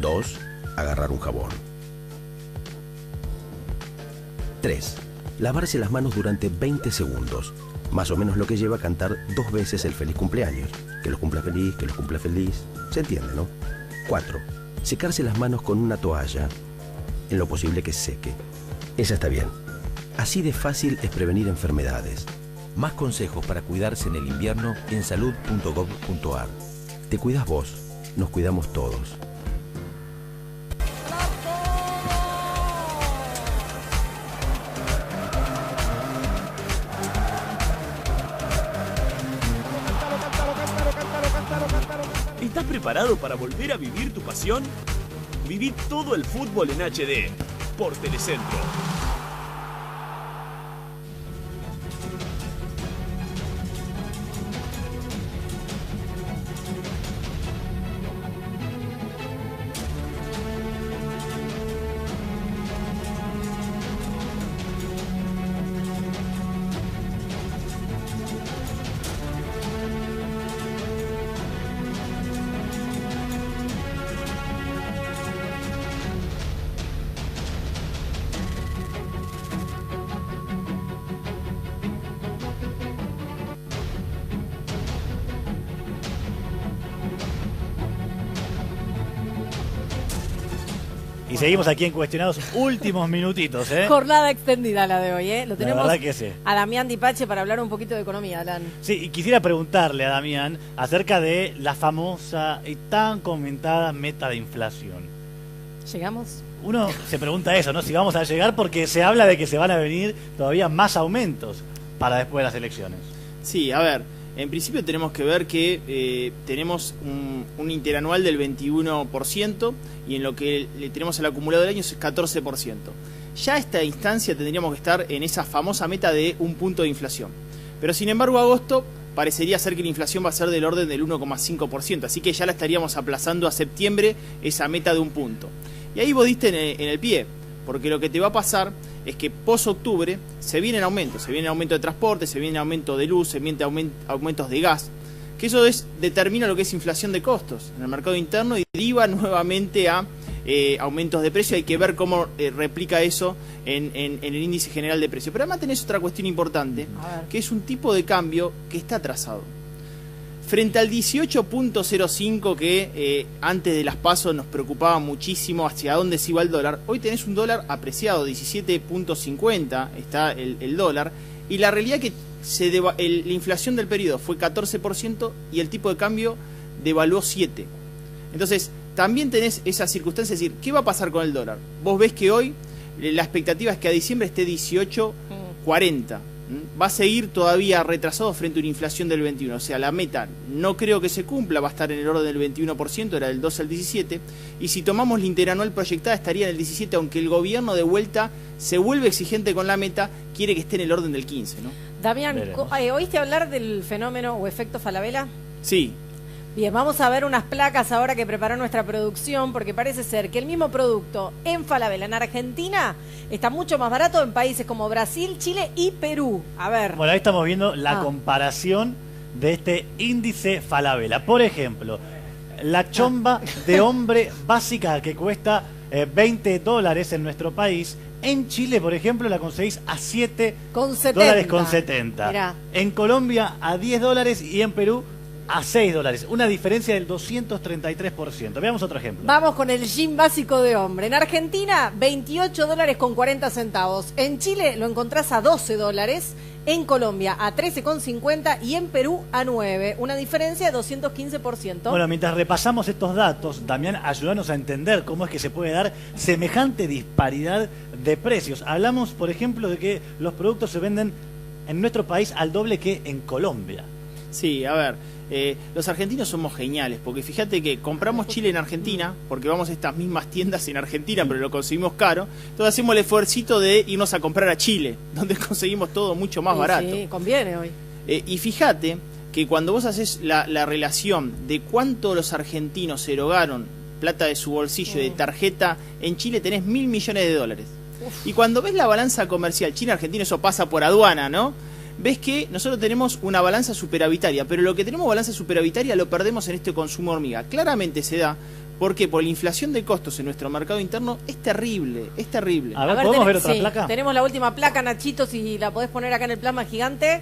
2. Agarrar un jabón. 3. Lavarse las manos durante 20 segundos. Más o menos lo que lleva a cantar 2 veces el feliz cumpleaños. Que los cumpla feliz, que los cumpla feliz. Se entiende, ¿no? 4. Secarse las manos con una toalla. En lo posible que seque. Esa está bien. Así de fácil es prevenir enfermedades. Más consejos para cuidarse en el invierno en salud.gov.ar. Te cuidas vos, nos cuidamos todos. ¿Estás preparado para volver a vivir tu pasión? Viví todo el fútbol en HD por Telecentro. Y seguimos aquí en Cuestionados, últimos minutitos, ¿eh? Jornada extendida la de hoy, ¿eh? Lo tenemos verdad que sí. a Damián Dipache para hablar un poquito de economía, Alan. Sí, y quisiera preguntarle a Damián acerca de la famosa y tan comentada meta de inflación. ¿Llegamos? Uno se pregunta eso, ¿no? Si vamos a llegar, porque se habla de que se van a venir todavía más aumentos para después de las elecciones. Sí, a ver, en principio tenemos que ver que tenemos un interanual del 21% y en lo que le tenemos el acumulado del año es 14%. Ya a esta instancia tendríamos que estar en esa famosa meta de 1 punto de inflación. Pero sin embargo, agosto parecería ser que la inflación va a ser del orden del 1,5%, así que ya la estaríamos aplazando a septiembre esa meta de 1 punto. Y ahí vos diste en el pie, porque lo que te va a pasar es que post-octubre se vienen aumentos, aumento de transporte, se viene aumento de luz, se vienen aumentos de gas, que eso determina lo que es inflación de costos en el mercado interno y deriva nuevamente a aumentos de precio. Hay que ver cómo replica eso en el índice general de precios. Pero además tenés otra cuestión importante, que es un tipo de cambio que está atrasado. Frente al 18.05 que antes de las PASO nos preocupaba muchísimo hacia dónde se iba el dólar, hoy tenés un dólar apreciado, 17.50 está el dólar, y la realidad que la inflación del periodo fue 14% y el tipo de cambio devaluó 7%. Entonces, también tenés esa circunstancia, es decir, ¿qué va a pasar con el dólar? Vos ves que hoy la expectativa es que a diciembre esté 18.40. Va a seguir todavía retrasado frente a una inflación del 21%. O sea, la meta no creo que se cumpla, va a estar en el orden del 21%, era del 12 al 17%. Y si tomamos la interanual proyectada, estaría en el 17%, aunque el gobierno de vuelta se vuelve exigente con la meta, quiere que esté en el orden del 15%, ¿no? Damián, ¿oíste hablar del fenómeno o efecto Falabella? Sí. Bien, vamos a ver unas placas ahora que preparó nuestra producción, porque parece ser que el mismo producto en Falabella, en Argentina, está mucho más barato en países como Brasil, Chile y Perú. A ver. Bueno, ahí estamos viendo la comparación de este índice Falabella. Por ejemplo, la chomba de hombre básica que cuesta $20 en nuestro país. En Chile, por ejemplo, la conseguís a $7.70. Mirá. En Colombia a $10 y en Perú a $6. Una diferencia del 233%. Veamos otro ejemplo. Vamos con el jean básico de hombre. En Argentina, $28.40. En Chile lo encontrás a $12. En Colombia a 13,50 y en Perú a 9. Una diferencia de 215%. Bueno, mientras repasamos estos datos, Damián, ayúdanos a entender cómo es que se puede dar semejante disparidad de precios. Hablamos, por ejemplo, de que los productos se venden en nuestro país al doble que en Colombia. Sí, a ver, los argentinos somos geniales, porque fíjate que compramos chile en Argentina, porque vamos a estas mismas tiendas en Argentina, pero lo conseguimos caro, entonces hacemos el esfuercito de irnos a comprar a Chile, donde conseguimos todo mucho más barato. Sí, conviene hoy. Y fíjate que cuando vos haces la relación de cuánto los argentinos erogaron plata de su bolsillo y de tarjeta, en Chile tenés $1.000 millones. Y cuando ves la balanza comercial China-Argentina, eso pasa por aduana, ¿no? Ves que nosotros tenemos una balanza superavitaria, pero lo que tenemos balanza superavitaria lo perdemos en este consumo hormiga. Claramente se da porque por la inflación de costos en nuestro mercado interno es terrible, es terrible. A ver, ¿podemos ver otra sí, placa? Tenemos la última placa, Nachito, si la podés poner acá en el plasma gigante.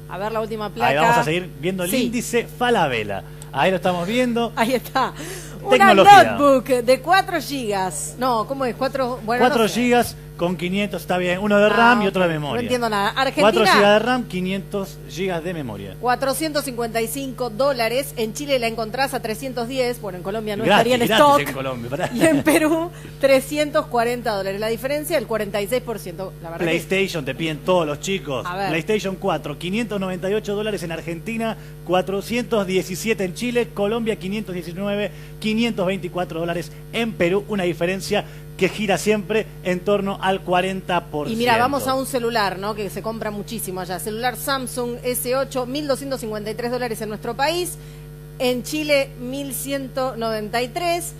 A ver la última placa. Ahí vamos a seguir viendo el Sí. índice Falabella. Ahí lo estamos viendo. Ahí está. Tecnología. Una notebook de 4 gigas. No, ¿cómo es? 4, bueno, 4 no sé. gigas con 500, está bien. Uno de RAM y otro de memoria. No entiendo nada. 4 Argentina, gigas de RAM, 500 gigas de memoria. $455. En Chile la encontrás a 310. Bueno, en Colombia no Gratis, estaría en gratis stock. en Colombia, pará. Y en Perú, $340. La diferencia, el 46%. La verdad que- PlayStation te piden todos los chicos. A ver. PlayStation 4, $598 en Argentina, 417 en Chile, Colombia 519, $524 en Perú. Una diferencia que gira siempre en torno al 40%. Y mira, vamos a un celular, ¿no? Que se compra muchísimo allá. Celular Samsung S8, $1.253 en nuestro país. En Chile, $1.193.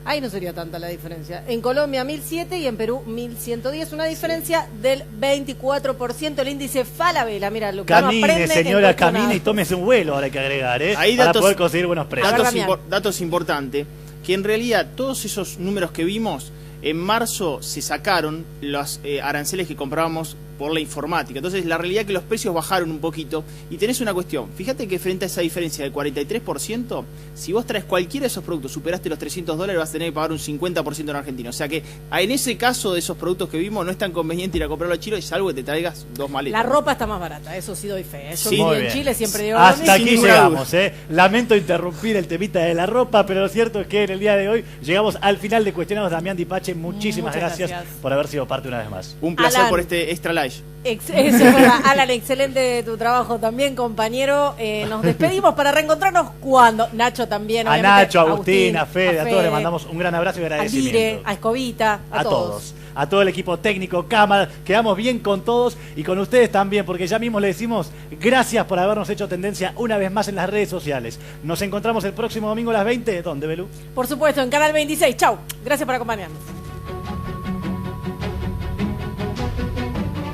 Ahí no sería tanta la diferencia. En Colombia, 1.007 y en Perú, 1.110. Una diferencia del 24%. El índice Falabella, mira, lo que uno Camine, aprende en señora, cualquier camine y lado. tómese un vuelo, ahora hay que agregar, ¿eh? Ahí para datos- poder conseguir buenos precios. Datos importantes, que en realidad todos esos números que vimos, en marzo se sacaron los aranceles que comprábamos por la informática. Entonces la realidad es que los precios bajaron un poquito y tenés una cuestión. Fíjate que frente a esa diferencia del 43%, si vos traes cualquiera de esos productos, superaste los $300, vas a tener que pagar un 50% en Argentina. O sea que en ese caso de esos productos que vimos no es tan conveniente ir a comprarlo a Chile, salvo que te traigas 2 maletas. La ropa está más barata, eso sí doy fe. Yo Sí, viví muy en bien. Chile, siempre digo lo Hasta mismo. aquí llegamos, ¿eh? Lamento interrumpir el temita de la ropa, pero lo cierto es que en el día de hoy llegamos al final de Cuestionados. Damián Dipache, muchísimas Muchas gracias gracias. por haber sido parte una vez más. Un placer Alan. por este Extra Live. Eso es verdad. Alan, excelente tu trabajo también, compañero. Nos despedimos para reencontrarnos cuando. Nacho también. A obviamente, Nacho, a Agustín, a Fede, a todos les mandamos un gran abrazo y a Lire, agradecimiento. a Escobita, a todos. A todo el equipo técnico, cámara, quedamos bien con todos y con ustedes también, porque ya mismo le decimos gracias por habernos hecho tendencia una vez más en las redes sociales. Nos encontramos el próximo domingo a las 20, ¿dónde, Belú? Por supuesto, en Canal 26. Chau. Gracias por acompañarnos.